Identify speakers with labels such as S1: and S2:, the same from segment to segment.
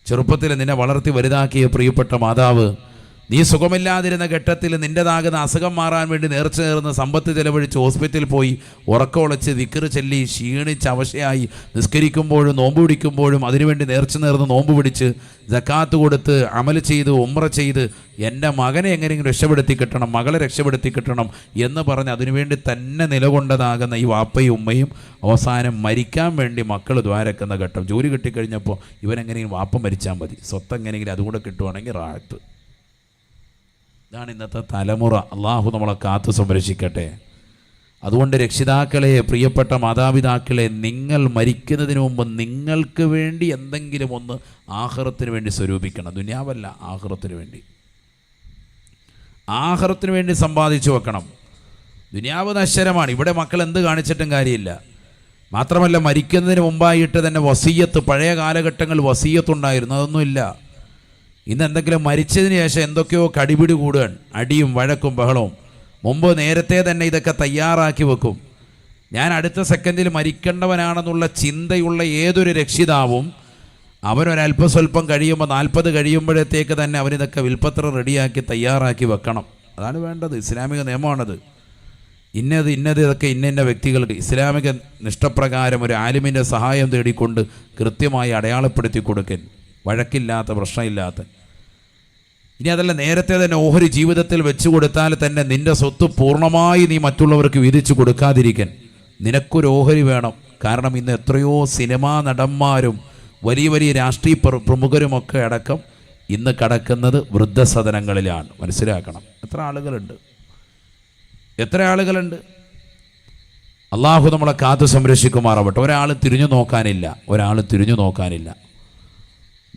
S1: ചെറുപ്പത്തിൽ നിന്നെ വളർത്തി വലുതാക്കിയ പ്രിയപ്പെട്ട മാതാവ്, നീ സുഖമില്ലാതിരുന്ന ഘട്ടത്തിൽ നിൻ്റെതാകുന്ന അസുഖം മാറാൻ വേണ്ടി നേർച്ച നേർന്ന് സമ്പത്ത് ചെലവഴിച്ച് ഹോസ്പിറ്റലിൽ പോയി ഉറക്കമൊളച്ച് ദിക്റ് ചൊല്ലി ക്ഷീണിച്ച് അവശയായി നിസ്കരിക്കുമ്പോഴും നോമ്പ് പിടിക്കുമ്പോഴും അതിനുവേണ്ടി നേർച്ച നേർന്ന് നോമ്പ് പിടിച്ച് സക്കാത്ത് കൊടുത്ത് അമൽ ചെയ്ത് ഉംറ ചെയ്ത് എൻ്റെ മകനെ എങ്ങനെയെങ്കിലും രക്ഷപ്പെടുത്തി കിട്ടണം, മകളെ രക്ഷപ്പെടുത്തി കിട്ടണം എന്ന് പറഞ്ഞ് അതിനുവേണ്ടി തന്നെ നിലകൊണ്ടതാകുന്ന ഈ വാപ്പയും ഉമ്മയും അവസാനം മരിക്കാൻ വേണ്ടി മക്കൾ ദ്വാരക്കുന്ന ഘട്ടം. ജോലി കിട്ടിക്കഴിഞ്ഞപ്പോൾ ഇവനെങ്ങനെയെങ്കിലും വാപ്പ മരിച്ചാൽ മതി, സ്വത്ത് എങ്ങനെയെങ്കിലും അതുകൂടെ കിട്ടുവാണെങ്കിൽ റാഹത്ത്. ഇതാണ് ഇന്നത്തെ തലമുറ. അള്ളാഹു നമ്മളെ കാത്തു സംരക്ഷിക്കട്ടെ. അതുകൊണ്ട് രക്ഷിതാക്കളെ, പ്രിയപ്പെട്ട മാതാപിതാക്കളെ, നിങ്ങൾ മരിക്കുന്നതിന് മുമ്പ് നിങ്ങൾക്ക് വേണ്ടി എന്തെങ്കിലും ഒന്ന് ആഖിറത്തിന് വേണ്ടി സ്വരൂപിക്കണം. ദുനിയാവല്ല, ആഖിറത്തിന് വേണ്ടി. ആഖിറത്തിന് വേണ്ടി സമ്പാദിച്ചു വെക്കണം. ദുനിയാവ് നശ്വരമാണ്. ഇവിടെ മക്കൾ എന്ത് കാണിച്ചിട്ടും കാര്യമില്ല. മാത്രമല്ല മരിക്കുന്നതിന് മുമ്പായിട്ട് തന്നെ വസിയ്യത്ത്, പഴയ കാലഘട്ടങ്ങളിൽ വസിയ്യത്തുണ്ടായിരുന്നു, അതൊന്നുമില്ല. ഇന്ന് എന്തെങ്കിലും മരിച്ചതിന് ശേഷം എന്തൊക്കെയോ കടിപിടി കൂടുകയാണ്, അടിയും വഴക്കും ബഹളവും. മുമ്പ് നേരത്തെ തന്നെ ഇതൊക്കെ തയ്യാറാക്കി വെക്കും. ഞാൻ അടുത്ത സെക്കൻഡിൽ മരിക്കേണ്ടവനാണെന്നുള്ള ചിന്തയുള്ള ഏതൊരു രക്ഷിതാവും അവനൊരല്പസ്വല്പം കഴിയുമ്പോൾ 40 കഴിയുമ്പോഴത്തേക്ക് തന്നെ അവനിതൊക്കെ വിൽപ്പത്രം റെഡിയാക്കി തയ്യാറാക്കി വെക്കണം. അതാണ് വേണ്ടത്. ഇസ്ലാമിക നിയമമാണത്. ഇന്നത് ഇതൊക്കെ ഇന്ന വ്യക്തികൾക്ക് ഇസ്ലാമിക നിഷ്ഠപ്രകാരം ഒരു ആലിമിൻ്റെ സഹായം തേടിക്കൊണ്ട് കൃത്യമായി അടയാളപ്പെടുത്തി കൊടുക്കൻ, വഴക്കില്ലാത്ത, പ്രശ്നമില്ലാത്ത. ഇനി അതല്ല, നേരത്തെ തന്നെ ഓഹരി ജീവിതത്തിൽ വെച്ചു കൊടുത്താൽ തന്നെ നിന്റെ സ്വത്ത് പൂർണ്ണമായി നീ മറ്റുള്ളവർക്ക് വീതിച്ചു കൊടുക്കാതിരിക്കാൻ നിനക്കൊരു ഓഹരി വേണം. കാരണം ഇന്ന് എത്രയോ സിനിമാ നടന്മാരും വലിയ വലിയ രാഷ്ട്രീയ പ്രമുഖരുമൊക്കെ അടക്കം ഇന്ന് കടക്കുന്നത് വൃദ്ധസദനങ്ങളിലാണ്. മനസ്സിലാക്കണം. എത്ര ആളുകളുണ്ട്. അള്ളാഹു നമ്മളെ കാത്തു സംരക്ഷിക്കുമാറാവട്ടെ. ഒരാൾ തിരിഞ്ഞു നോക്കാനില്ല.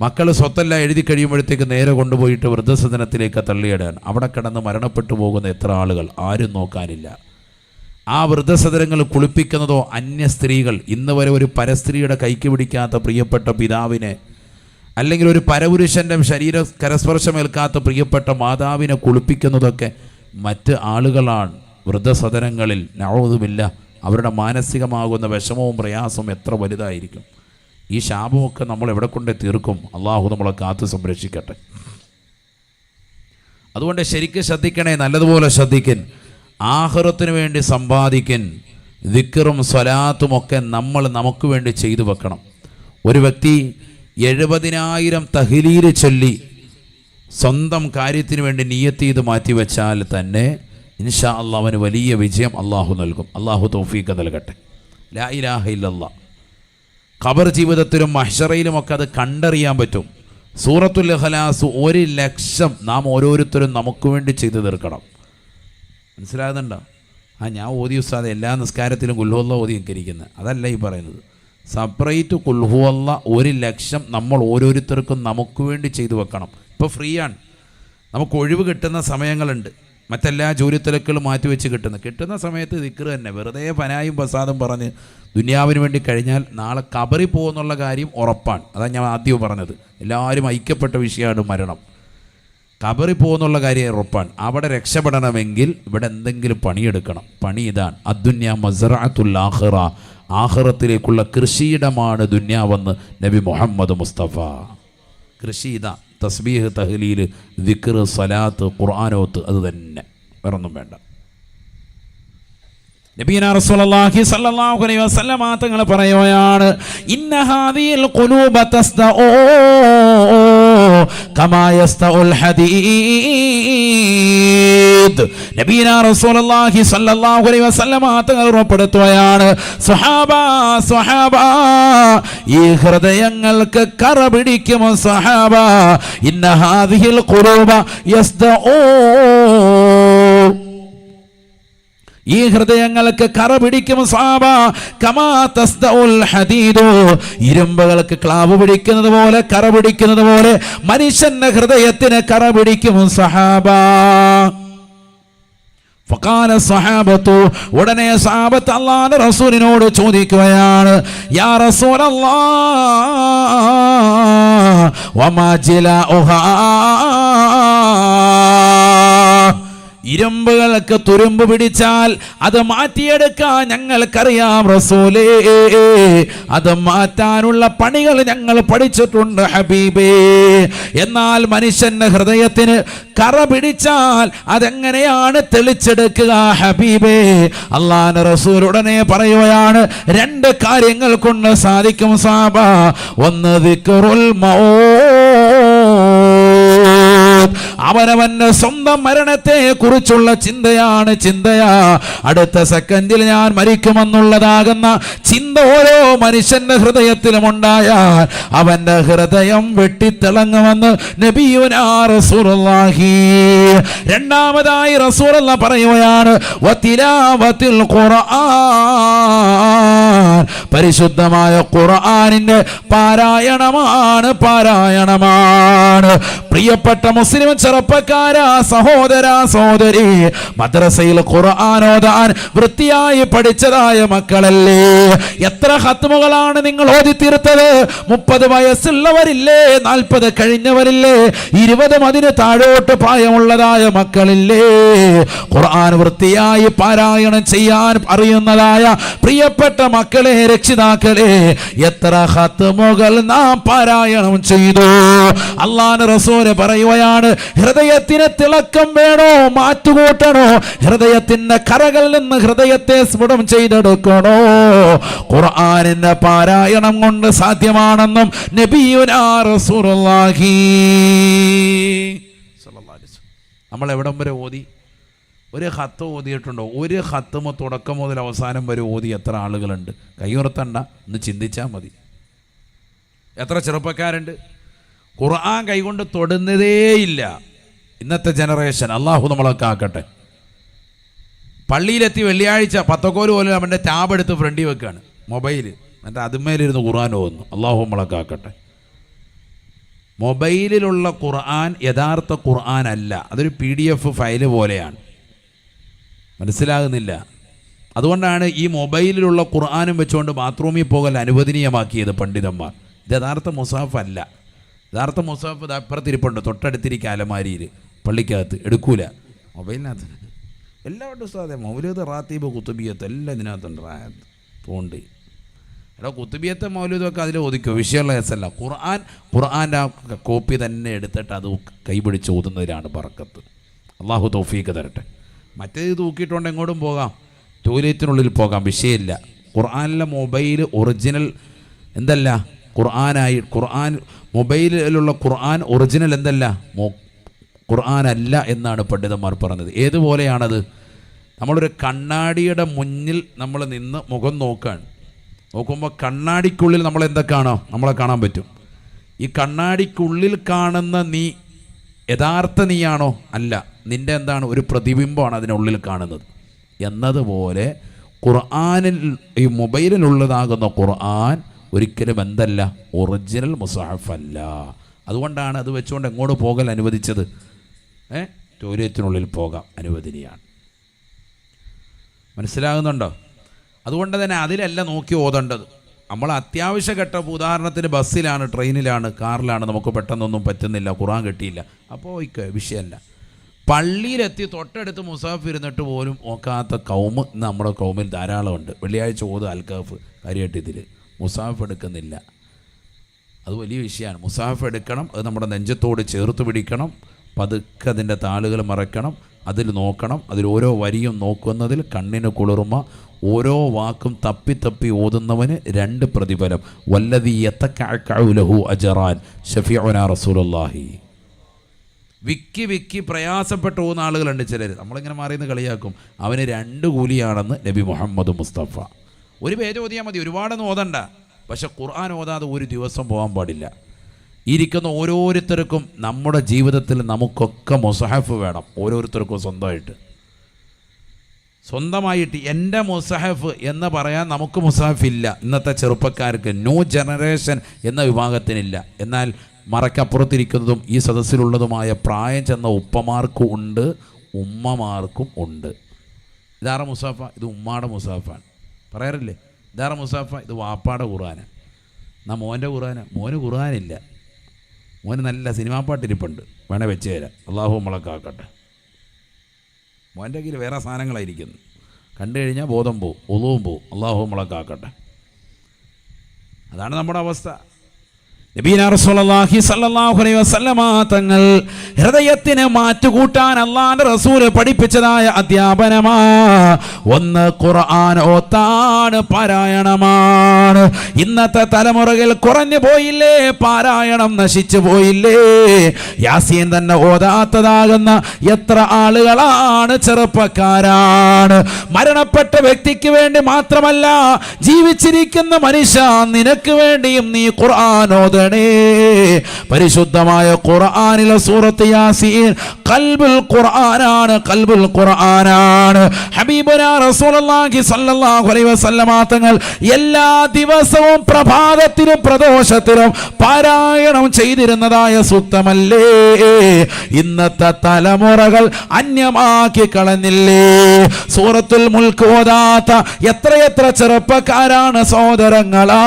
S1: മക്കൾ സ്വത്തെല്ലാം എഴുതി കഴിയുമ്പോഴത്തേക്ക് നേരെ കൊണ്ടുപോയിട്ട് വൃദ്ധസദനത്തിലേക്ക് തള്ളിയിടാൻ. അവിടെ കിടന്ന് മരണപ്പെട്ടു പോകുന്ന എത്ര ആളുകൾ, ആരും നോക്കാനില്ല. ആ വൃദ്ധസദനങ്ങൾ കുളിപ്പിക്കുന്നതോ അന്യ സ്ത്രീകൾ. ഇന്ന് വരെ ഒരു പരസ്ത്രീയുടെ കൈക്ക് പിടിക്കാത്ത പ്രിയപ്പെട്ട പിതാവിനെ, അല്ലെങ്കിൽ ഒരു പരപുരുഷൻ്റെ ശരീര കരസ്പർശമേൽക്കാത്ത പ്രിയപ്പെട്ട മാതാവിനെ കുളിപ്പിക്കുന്നതൊക്കെ മറ്റ് ആളുകളാണ്. വൃദ്ധസദനങ്ങളിൽ നഊദുബില്ല, അവരുടെ മാനസികമാകുന്ന വിഷമവും പ്രയാസവും എത്ര വലുതായിരിക്കും. ഈ ശാപമൊക്കെ നമ്മൾ എവിടെ കൊണ്ട് തീർക്കും? അള്ളാഹു നമ്മളെ കാത്തു സംരക്ഷിക്കട്ടെ. അതുകൊണ്ട് ശരിക്കും ശ്രദ്ധിക്കണേ, നല്ലതുപോലെ ശ്രദ്ധിക്കൻ. ആഖിറത്തിന് വേണ്ടി സമ്പാദിക്കൻ. ദിക്റും സ്വലാത്തും ഒക്കെ നമ്മൾ നമുക്ക് വേണ്ടി ചെയ്തു വെക്കണം. ഒരു വ്യക്തി 70,000 തഹ്ലീല് ചൊല്ലി സ്വന്തം കാര്യത്തിന് വേണ്ടി നിയ്യത്ത് ചെയ്ത് മാറ്റിവെച്ചാൽ തന്നെ ഇൻഷാ അല്ലാഹ് അവന് വലിയ വിജയം അള്ളാഹു നൽകും. അള്ളാഹു തൗഫീഖ് നൽകട്ടെ. ലാ ഇലാഹ ഇല്ലല്ലാഹ്. ഖബർ ജീവിതത്തിലും മഹ്ശറയിലുമൊക്കെ അത് കണ്ടറിയാൻ പറ്റും. സൂറത്തുൽ ഇഖ്ലാസ് 1,00,000 നാം ഓരോരുത്തരും നമുക്ക് വേണ്ടി ചെയ്തു തീർക്കണം. മനസ്സിലാകുന്നുണ്ടോ? ഞാൻ ഓതി ഉസ്താദ് എല്ലാ നിസ്കാരത്തിലും ഖുൽഹുവല്ലാ ഓതി നിൽക്കരിക്കുന്നത്, അതല്ല ഈ പറയുന്നത്. സെപ്പറേറ്റ് ഖുൽഹുവല്ലാ 1,00,000 നമ്മൾ ഓരോരുത്തർക്കും നമുക്ക് വേണ്ടി ചെയ്തു വെക്കണം. ഇപ്പോൾ ഫ്രീ ആണ്, നമുക്ക് ഒഴിവ് കിട്ടുന്ന സമയങ്ങളുണ്ട്. മറ്റെല്ലാ ജോലിത്തിരക്കുകളും മാറ്റിവെച്ച് കിട്ടുന്ന സമയത്ത് ദിക്ർ തന്നെ. വെറുതെ ഫനായും പ്രസാദം പറഞ്ഞ് ദുനിയാവിന് വേണ്ടി കഴിഞ്ഞാൽ നാളെ ഖബറിൽ പോകുന്നുള്ള കാര്യം ഉറപ്പാണ്. അതാണ് ഞാൻ ആദ്യം പറഞ്ഞത്. എല്ലാവരും ഐക്യപ്പെട്ട വിഷയമാണ് മരണം. ഖബറിൽ പോകുന്നുള്ള കാര്യം ഉറപ്പാണ്. അവിടെ രക്ഷപ്പെടണമെങ്കിൽ ഇവിടെ എന്തെങ്കിലും പണിയെടുക്കണം. പണി ഇതാണ്, അദ്ദുന്യ മസ്റഅത്തുൽ ആഖിറ. ആഖിറത്തിലേക്കുള്ള കൃഷിയിടമാണ് ദുന്യാവെന്ന് നബി മുഹമ്മദ് മുസ്തഫ. കൃഷി ഇതാ, തസ്ബീഹ്, തഹ്ലീൽ, ദിക്ർ, സ്വലാത്ത്, ഖുർആനോത്ത്, അത് തന്നെ, വേറൊന്നും വേണ്ട. നബിയന റസൂലുള്ളാഹി സ്വല്ലല്ലാഹു അലൈഹി വസല്ലം തങ്ങൾ പറയുകയാണ്, ഇന്ന ഹാദിൽ ഖുലൂബ തസ്ദഉ കമാ യസ്തഉൽ ഹദീദ്. നബിയന റസൂലുള്ളാഹി സ്വല്ലല്ലാഹു അലൈഹി വസല്ലം തങ്ങൾ ഉറപ്പെടുത്തുകയാണ്, സ്വഹാബ, ഈ ഹൃദയങ്ങൾക്ക് കറ പിടിക്കും സ്വഹാബ. ഇന്ന ഹാദിൽ ഖുലൂബ യസ്ദഉ, ഈ ഹൃദയങ്ങൾക്ക് കറ പിടിക്കും സ്വഹാബ. കമാ തസ്ദഉൽ ഹദീദു, ഇരുമ്പുകൾക്ക് ക്ലാവ് പിടിക്കുന്നത് പോലെ, കറ പിടിക്കുന്നത് പോലെ മനുഷ്യന്റെ ഹൃദയത്തിന് കറ പിടിക്കും സ്വഹാബ. ഫഖാല സ്വഹാബത്തു, ഉടനെ സ്വഹാബത്ത് അല്ലാഹുവിന്റെ റസൂലിനോട് ചോദിക്കുകയാണ്, യാ റസൂലല്ലാഹ് വമാ ജിലാഉഹാ, ഇരുമ്പുകൾക്ക് തുരുമ്പ് പിടിച്ചാൽ അത് മാറ്റിയെടുക്കാൻ ഞങ്ങൾക്കറിയാം റസൂലേ, അത് മാറ്റാനുള്ള പണികൾ ഞങ്ങൾ പഠിച്ചിട്ടുണ്ട് ഹബീബേ. എന്നാൽ മനുഷ്യന്റെ ഹൃദയത്തിന് കറ പിടിച്ചാൽ അതെങ്ങനെയാണ് തെളിച്ചെടുക്കുക ഹബീബേ? അല്ലാഹുവിന്റെ റസൂൽ ഉടനെ പറയുകയാണ്, രണ്ട് കാര്യങ്ങൾ കൊണ്ട് സാധിക്കും സാബ. ഒന്ന് ദിക്റുൽ മൗത്ത്, അവനവന്റെ സ്വന്തം മരണത്തെ കുറിച്ചുള്ള ചിന്തയാ. അടുത്ത സെക്കൻഡിൽ ഞാൻ മരിക്കുമെന്നുള്ളതാകുന്ന ചിന്ത ഓരോ മനുഷ്യന്റെ ഹൃദയത്തിലും ഉണ്ടായാൽ അവന്റെ ഹൃദയം വെട്ടിത്തിളങ്ങുമെന്ന് നബിയുനാ റസൂലുള്ളാഹി. രണ്ടാമതായി റസൂലുള്ള പറയുകയാണ്, വതിലാവത്തുൽ ഖുർആൻ, പരിശുദ്ധമായ ഖുർആനിന്റെ പാരായണമാണ്. പ്രിയപ്പെട്ട മുസ്ലിം ചെറുപ്പക്കാരാ, സഹോദരാ സഹോദരി, മദ്രസയിൽ ഖുർആൻ ഓതാൻ വൃത്തിയായി പഠിച്ചതായ മക്കളല്ലേ? എത്ര ഖത്മുകളാണ് നിങ്ങൾ ഓതി തീർത്തത്? 30 വയസ്സുള്ളവരില്ലേ? 40 കഴിഞ്ഞവരില്ലേ? 20 അതിന് താഴോട്ട് പ്രായമുള്ളതായ മക്കളില്ലേ? ഖുർആൻ വൃത്തിയായി പാരായണം ചെയ്യാൻ അറിയുന്നതായ പ്രിയപ്പെട്ട മക്കളെ, രക്ഷിതാക്കളെ, എത്ര ഖത്മുകൾ നാം പാരായണം ചെയ്തു? അല്ലാഹുവിന്റെ റസൂൽ പറയുകയാണ്, ഹൃദയത്തിന് തിളക്കം വേണോ, മാറ്റുകൂട്ടണോ? ഹൃദയത്തിന്റെ കറകളിൽ നിന്ന് ഹൃദയത്തെ സ്ഫുടം ചെയ്തെടുക്കണോ? ഖുർആനിന്റെ പാരായണം കൊണ്ട് സാധ്യമാണെന്നും നബിയുനാ റസൂലുള്ളാഹി സ്വല്ലല്ലാഹു അലൈഹി വസല്ലം. നമ്മൾ എവിടം വരെ ഓതി? ഒരു ഖത്ത് ഓതിയിട്ടുണ്ടോ? ഒരു ഖത്തുമ തുടക്കം മുതൽ അവസാനം വരെ ഓതി എത്ര ആളുകളുണ്ട്? കൈയുറത്തണ്ട, ഒന്ന് ചിന്തിച്ചാൽ മതി. എത്ര ചെറുപ്പക്കാരുണ്ട് ഖുർആൻ കൈകൊണ്ട് തൊടുന്നതേയില്ല? ഇന്നത്തെ ജനറേഷൻ, അള്ളാഹു നമ്മളൊക്കെ ആക്കട്ടെ. പള്ളിയിലെത്തി വെള്ളിയാഴ്ച 10 കോല് പോലും അവൻ്റെ ടാബ് എടുത്ത് ഫ്രണ്ടിൽ വെക്കുകയാണ്, മൊബൈല്, എന്നിട്ട് അതുമേലിരുന്ന് ഖുർആൻ ഓതുന്നു. അള്ളാഹു നമ്മളൊക്കെ ആക്കട്ടെ. മൊബൈലിലുള്ള ഖുർആൻ യഥാർത്ഥ ഖുർആൻ അല്ല, അതൊരു PDF ഫയല് പോലെയാണ്. മനസ്സിലാകുന്നില്ല. അതുകൊണ്ടാണ് ഈ മൊബൈലിലുള്ള ഖുർആനും വെച്ചുകൊണ്ട് ബാത്റൂമിൽ പോകൽ അനുവദനീയമാക്കിയത് പണ്ഡിതന്മാർ. ഇത് യഥാർത്ഥ മുസാഫ് അല്ല. യഥാർത്ഥ മുസാഫ് അപ്പുറത്തിരിപ്പുണ്ട്, തൊട്ടടുത്തിരിക്കുക അലമാരിയിൽ, പള്ളിക്കകത്ത് എടുക്കൂല. മൊബൈലിനകത്ത് എല്ലാവരുടെ സാധേ മൗലൂദ്, റാത്തീബ്, കുത്തുബിയത്ത് എല്ലാം ഇതിനകത്തുണ്ട്. തോണ്ടി എടാ കുത്തുബിയത്തെ മൗലൂദൊക്കെ അതിൽ ഒതുക്കുക, വിഷയമുള്ള കേസല്ല. ഖുർആൻ്റെ ആ കോപ്പി തന്നെ എടുത്തിട്ട് അത് കൈപിടിച്ച് ഓതുന്നതിലാണ് ബർക്കത്ത്. അള്ളാഹു തൗഫീഖ് തരട്ടെ. മറ്റേത് തൂക്കിയിട്ടുകൊണ്ട് എങ്ങോട്ടും പോകാം, ടോയ്ലറ്റിനുള്ളിൽ പോകാം, വിഷയമില്ല. ഖുർആനിലെ മൊബൈൽ ഒറിജിനൽ എന്തല്ല, ഖുർആൻ മൊബൈലിലുള്ള ഖുർആൻ ഒറിജിനൽ എന്തല്ല, ഖുർആൻ അല്ല എന്നാണ് പണ്ഡിതന്മാർ പറഞ്ഞത്. ഏതുപോലെയാണത്? നമ്മളൊരു കണ്ണാടിയുടെ മുന്നിൽ നമ്മൾ നിന്ന് മുഖം നോക്കുമ്പോൾ കണ്ണാടിക്കുള്ളിൽ നമ്മൾ എന്തൊക്കെയാണോ നമ്മളെ കാണാൻ പറ്റും. ഈ കണ്ണാടിക്കുള്ളിൽ കാണുന്ന നീ യഥാർത്ഥ നീയാണോ? അല്ല, നിൻ്റെ എന്താണ്, ഒരു പ്രതിബിംബമാണ് അതിനുള്ളിൽ കാണുന്നത്. എന്നതുപോലെ ഖുർആനിൽ, ഈ മൊബൈലിലുള്ളതാകുന്ന ഖുർആൻ ഒരിക്കലും എന്തല്ല, ഒറിജിനൽ മുസാഹഫ് അല്ല. അതുകൊണ്ടാണ് അത് വെച്ചുകൊണ്ട് എങ്ങോട്ട് പോകൽ അനുവദിച്ചത്? ടോയ്ലറ്റിനുള്ളിൽ പോകാം, അനുവദനീയാണ്. മനസ്സിലാകുന്നുണ്ടോ? അതുകൊണ്ട് തന്നെ അതിലല്ല നോക്കി ഓതേണ്ടത്. നമ്മൾ അത്യാവശ്യ ഘട്ടം, ഉദാഹരണത്തിന് ബസ്സിലാണ്, ട്രെയിനിലാണ്, കാറിലാണ്, നമുക്ക് പെട്ടെന്നൊന്നും പറ്റുന്നില്ല, ഖുർആൻ കിട്ടിയില്ല, അപ്പോൾ വിഷയമല്ല. പള്ളിയിലെത്തി തൊട്ടടുത്ത് മുസാഫ് ഇരുന്നിട്ട് പോലും നോക്കാത്ത കൗമ് നമ്മുടെ കൗമിൽ ധാരാളമുണ്ട്. വെള്ളിയാഴ്ച ഓത് അൽക്കാഫ് കാര്യമായിട്ട് ഇതിൽ മുസാഫ് എടുക്കുന്നില്ല. അത് വലിയ വിഷയമാണ്. മുസാഫ് എടുക്കണം, അത് നമ്മുടെ നെഞ്ചത്തോട് ചേർത്ത് പിടിക്കണം, പതുക്കെ അതിൻ്റെ താളുകൾ മറക്കണം, അതിൽ നോക്കണം, അതിൽ ഓരോ വരിയും നോക്കുന്നതിൽ കണ്ണിന് കുളിർമ, ഓരോ വാക്കും തപ്പി ഓതുന്നവന് 2 പ്രതിഫലം. വല്ലദീ യതകഅഉ ലഹു അജ്റാൻ ശഫീഉനാ റസൂലുള്ളാഹി. വിക്കി പ്രയാസപ്പെട്ട് പോകുന്ന ആളുകളുണ്ട് ചിലർ. നമ്മളിങ്ങനെ മാറിയെന്ന് കളിയാക്കും, അവന് 2 കൂലിയാണെന്ന് നബി മുഹമ്മദ് മുസ്തഫ. ഒരു പേജ് ഓതിയാൽ മതി, ഒരുപാടൊന്നും ഓതണ്ട. പക്ഷെ ഖുർആൻ ഓതാതെ ഒരു ദിവസം പോകാൻ പാടില്ല. ഇരിക്കുന്ന ഓരോരുത്തർക്കും നമ്മുടെ ജീവിതത്തിൽ നമുക്കൊക്കെ മുസഹഫ് വേണം. ഓരോരുത്തർക്കും സ്വന്തമായിട്ട് എൻ്റെ മുസഹഫ് എന്ന് പറയാൻ നമുക്ക് മുസഹഫ് ഇല്ല. ഇന്നത്തെ ചെറുപ്പക്കാർക്ക്, ന്യൂ ജനറേഷൻ എന്ന വിഭാഗത്തിനില്ല. എന്നാൽ മറക്കപ്പുറത്തിരിക്കുന്നതും ഈ സദസ്സിലുള്ളതുമായ പ്രായം ചെന്ന ഉപ്പമാർക്കും ഉണ്ട്, ഉമ്മമാർക്കും ഉണ്ട്. ഇതാറ മുസാഫ, ഇത് ഉമ്മാടെ മുസാഫാണ്. പറയാറില്ലേ, ഇതാറ മുസാഫ, ഇത് വാപ്പാടെ ഖുർആനാണ്. എന്നാൽ മോൻ്റെ ഖുർആനാണ്. മോന് ഖുർആനില്ല, മോന് നല്ല സിനിമാ പാട്ടിരിപ്പുണ്ട്, വേണേൽ വെച്ച് തരാം. അള്ളാഹു നമ്മളൊക്കെ ആക്കട്ടെ. മോൻ്റെ കയ്യിൽ വേറെ സാധനങ്ങളായിരിക്കുന്നു. കണ്ടു കഴിഞ്ഞാൽ ബോധം പോവും, ഒളുവും പോവും. അള്ളാഹു നമ്മളെ കാക്കട്ടെ. അതാണ് നമ്മുടെ അവസ്ഥ. നബീന റസൂലുള്ളാഹി സ്വല്ലല്ലാഹു അലൈഹി വസല്ലമ തങ്ങൾ ഹൃദയത്തിന് മാറ്റുകൂട്ടാൻ അല്ലാഹുവിന്റെ റസൂൽ പഠിപ്പിച്ചതായ അധ്യാപനമാ ഒന്ന് ഖുർആൻ ഓത്താണ്, പാരായണമാണ്. ഇന്നത്തെ തലമുറകൾ കുറഞ്ഞു പോയില്ലേ, പാരായണം നശിച്ചു പോയില്ലേ. യാസീൻ തന്നെ ഓതാത്തതാകുന്ന എത്ര ആളുകളാണ്, ചെറുപ്പക്കാരാണ്. മരണപ്പെട്ട വ്യക്തിക്ക് വേണ്ടി മാത്രമല്ല, ജീവിച്ചിരിക്കുന്ന മനുഷ്യ നിനക്ക് വേണ്ടിയും നീ ഖുർആൻ ഓതണേ. പരിശുദ്ധമായ ഖുർആനിലെ സൂറത്ത് യാസീൻ ഖൽബുൽ ഖുർആനാണ്, ഖൽബുൽ ഖുർആനാണ്. ഹബീബുനാ റസൂലുള്ളാഹി സ്വല്ലല്ലാഹു അലൈഹി വസല്ലമ തങ്ങൾ എല്ലാ ദിവസവും പ്രഭാതത്തിലും പ്രദോഷത്തിലും പാരായണം ചെയ്തിരുന്നതായ സൂക്തമല്ലേ ഇന്നത്തെ തലമുറകൾ അന്യമാക്കി കളഞ്ഞില്ലേ. സൂറത്തുൽ മുൽക്ക് ഓതാത്ത എത്രയെത്ര ചെറുപ്പക്കാരാണ് സഹോദരങ്ങളാ.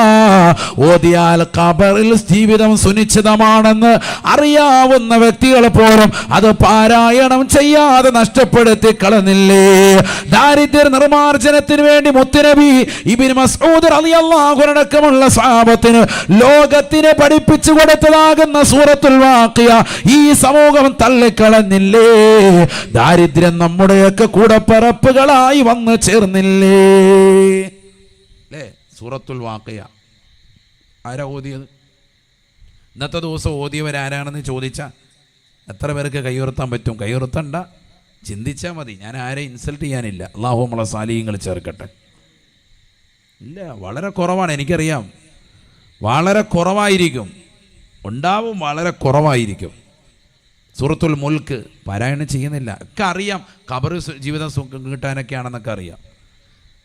S1: ഓതിയാൽ ഖബറിൽ ജീവിതം സുനിശ്ചിതമാണെന്ന് അറിയാവുന്ന വ്യക്തികൾ പോലും അത് പാരായണം ചെയ്യാതെ നഷ്ടപ്പെടുത്തി കളഞ്ഞില്ലേ. ദാരിദ്ര്യ നിർമാർജനത്തിന് വേണ്ടി മുത്തുനബി ഇബ്നു മസ്ഊദ് റളിയല്ലാഹു അൻഹു അടക്കമുള്ള സ്വഹാബത്തിന് ലോകത്തിന് പഠിപ്പിച്ചു കൊടുത്തതാകുന്ന സൂറത്തുൽ വാഖിയ ഈ സമൂഹം തള്ളിക്കളഞ്ഞില്ലേ. ദാരിദ്ര്യം നമ്മുടെയൊക്കെ കൂടപ്പിറപ്പുകളായി വന്നു ചേർന്നില്ലേ. അല്ലേ? സൂറത്തുൽ വാഖിയ ആരാ ഓതിയത്? ഇന്നത്തെ ദിവസം ഓതിയവരാരാണെന്ന് ചോദിച്ചാൽ എത്ര പേർക്ക് കൈയുയർത്താൻ പറ്റും? കൈയുയർത്തണ്ട, ചിന്തിച്ചാൽ മതി. ഞാൻ ആരെ ഇൻസൾട്ട് ചെയ്യാനില്ല. അല്ലാഹു നമ്മളെ സാലിഹ്യങ്ങൾ ചേർക്കട്ടെ. ഇല്ല, വളരെ കുറവാണ്. എനിക്കറിയാം, വളരെ കുറവായിരിക്കും, ഉണ്ടാവും, വളരെ കുറവായിരിക്കും. സൂറത്തുൽ മുൽക്ക് പാരായണം ചെയ്യുന്നില്ല. ഒക്കെ അറിയാം, ഖബർ ജീവിതം കിട്ടാനൊക്കെയാണെന്നൊക്കെ അറിയാം.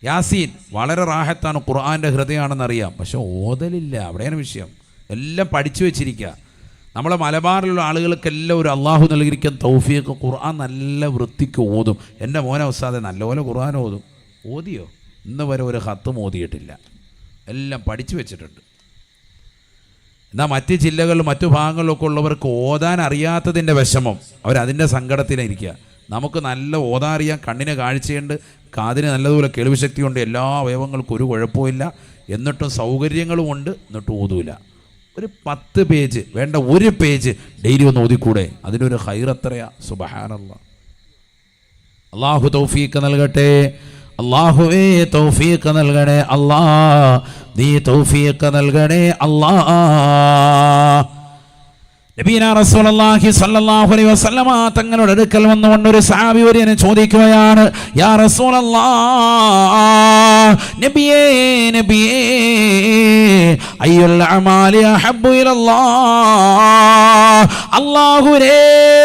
S1: യാസീൻ വളരെ റാഹത്താണ്, ഖുർആൻ്റെ ഹൃദയമാണെന്നറിയാം. പക്ഷെ ഓതലില്ല. അവിടെയാണ് വിഷയം. എല്ലാം പഠിച്ചു വെച്ചിരിക്കുക. നമ്മളെ മലബാറിലുള്ള ആളുകൾക്കെല്ലാം ഒരു അള്ളാഹു നൽകിയിരിക്കുന്ന തൗഫീഖ്, ഖുർആൻ നല്ല വൃത്തിക്ക് ഓതും. എൻ്റെ മോനെ ഉസ്താദെ നല്ലപോലെ ഖുർആൻ ഓതും. ഓതിയോ? ഇന്ന് വരെ ഒരു ഖത്തും ഓതിയിട്ടില്ല. എല്ലാം പഠിച്ചു വെച്ചിട്ടുണ്ട്. എന്നാൽ മറ്റ് ജില്ലകളിലും മറ്റു ഭാഗങ്ങളിലൊക്കെ ഉള്ളവർക്ക് ഓതാൻ അറിയാത്തതിൻ്റെ വിഷമം, അവരതിൻ്റെ സങ്കടത്തിലിരിക്കുക. നമുക്ക് നല്ല ഓതാൻ അറിയാം, കണ്ണിന് കാഴ്ചയുണ്ട്, കാതിന് നല്ലതുപോലെ കേൾവി ശക്തിയുണ്ട്, എല്ലാ അവയവങ്ങൾക്കും ഒരു കുഴപ്പമില്ല, എന്നിട്ടും സൗകര്യങ്ങളും ഉണ്ട്, എന്നിട്ടും ഓതൂല. ഒരു 10 പേജ് വേണ്ട, ഒരു പേജ് ഡെയിലി ഒന്ന് ഓതിക്കൂടെ? അതിനൊരു ഖൈർ എത്രയാ! സുബ്ഹാനല്ലാഹ്. അല്ലാഹു തൗഫീഖ് നൽകട്ടെ. അല്ലാഹുവേ തൗഫീഖ് നൽകണേ അല്ലാ, നീ തൗഫീഖ് നൽകണേ അല്ലാ. നബീന റസൂലുള്ളാഹി സ്വല്ലല്ലാഹു അലൈഹി വസല്ലമ തങ്ങളുടെ അടുക്കൽ വന്നുകൊണ്ട് ഒരു സഹാബി വര്യനെ ചോദിക്കുകയാണ്, യാ റസൂലല്ലാഹ്, നബിയേ നബിയേ, അയ്യുൽ അമാലി അഹബ്ബു ഇലല്ലാഹ്, അല്ലാഹുവിന്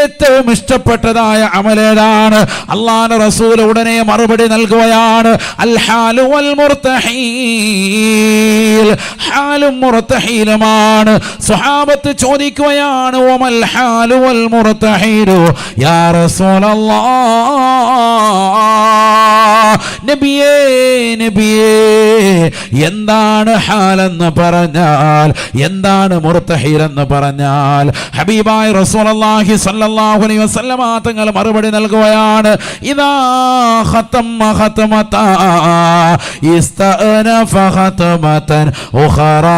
S1: ഏറ്റവും ഇഷ്ടപ്പെട്ടതായ അമലേതാണ്? അല്ലാഹുവിന്റെ റസൂൽ ഉടനെ മറുപടി നൽകുകയാണ്, അൽ ഹാലു വൽ മുർതഹീൽ, ഹാലും മുർതഹീലുമാണ്. സ്വഹാബത്ത് ചോദിക്കുകയാണ്, വമൽ ഹാലു വൽ മുർതഹീലു യാ റസൂലല്ലാഹ്, നബിയേ നബിയേ, എന്താണ് ഹാലെന്ന് പറഞ്ഞാൽ, എന്താണ് മുർതഹീൽ എന്ന് പറഞ്ഞാൽ? ഹബീബായ റസൂലുള്ളാഹി സ്വല്ലല്ലാഹു അലൈഹി വസല്ലമ തങ്ങൾ മറുപടി നൽകുകയാണ്, ഇദാ ഖതമ ഖതമത ഇസ്തഅനഫ ഖതമതൻ ഉഖറാ.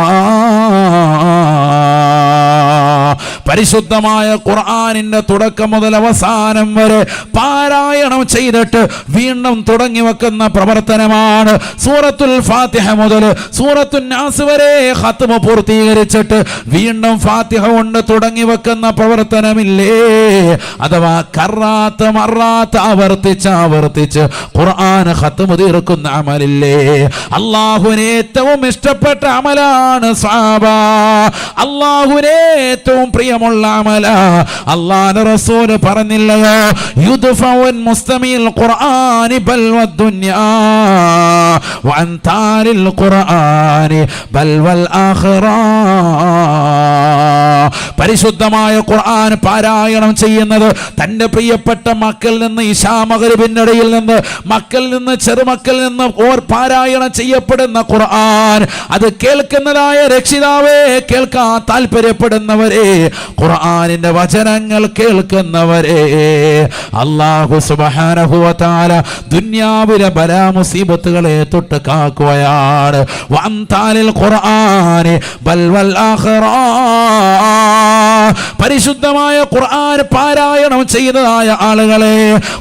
S1: പരിശുദ്ധമായ ഖുർആനിന്റെ തുടക്കം മുതൽ അവസാനം വരെ പാരായണം ചെയ്തിട്ട് വീണ്ടും തുടങ്ങി വെക്കുന്ന പ്രവർത്തനമാണ്. സൂറത്തുൽ ഫാത്തിഹ മുതൽ സൂറത്തുൻ നാസ് വരെ ഖത്മ പൂർത്തീകരിച്ചിട്ട് വീണ്ടും ഫാത്തിഹ കൊണ്ട് തുടങ്ങി വെക്കുന്ന പ്രവർത്തനമില്ലേ? അഥവാ കറാത്ത് മറാത്ത് ആവർത്തിച്ച് ഖുർആൻ ഖത്മ തീർക്കുന്ന അമലില്ലേ? അല്ലാഹുവിന് ഏറ്റവും ഇഷ്ടപ്പെട്ട അമലാണ് സ്വഹാബ, അല്ലാഹുവിന് ഏറ്റവും പ്രിയമുള്ള അമല. അല്ലാഹുവിന്റെ റസൂൽ പറഞ്ഞില്ലയോ, യുദ്ഫഉൻ മുസ്തമിൽ ഖുർആനി ബൽ വദ്ദുനിയാ വഅൻതാരിൽ ഖുർആനി ബൽ വൽ ആഖിറ. പരിശുദ്ധമായ ഖുർആൻ പാരായണം ചെയ്യുന്നത് തന്റെ പ്രിയപ്പെട്ട മക്കളിൽ നിന്ന് ഇശാ മഗ്‌രിബിന്റെ ഇടയിൽ നിന്ന് മക്കളിൽ നിന്ന് ചെറുമക്കളിൽ നിന്ന് പാരായണം ചെയ്യപ്പെടുന്ന ഖുർആൻ അത് കേൾക്കുന്നതായ രക്ഷിതാവേ, കേൾക്കാൻ താല്പര്യപ്പെടുന്നവരെ, ഖുർആനിന്റെ വചനങ്ങൾ കേൾക്കുന്നവരെ, അല്ലാഹു സുബ്ഹാനഹു വ തആല ദുനിയാവിലെ ബലാ മുസീബത്തുകളെ തൊട്ട് കാക്കുകയാണ്. വഅംതാലിൽ ഖുർആനി ബൽ വൽ ആഖിറ. പരിശുദ്ധമായ ഖുർആൻ പാരായണം ചെയ്തതായ ആളുകളെ,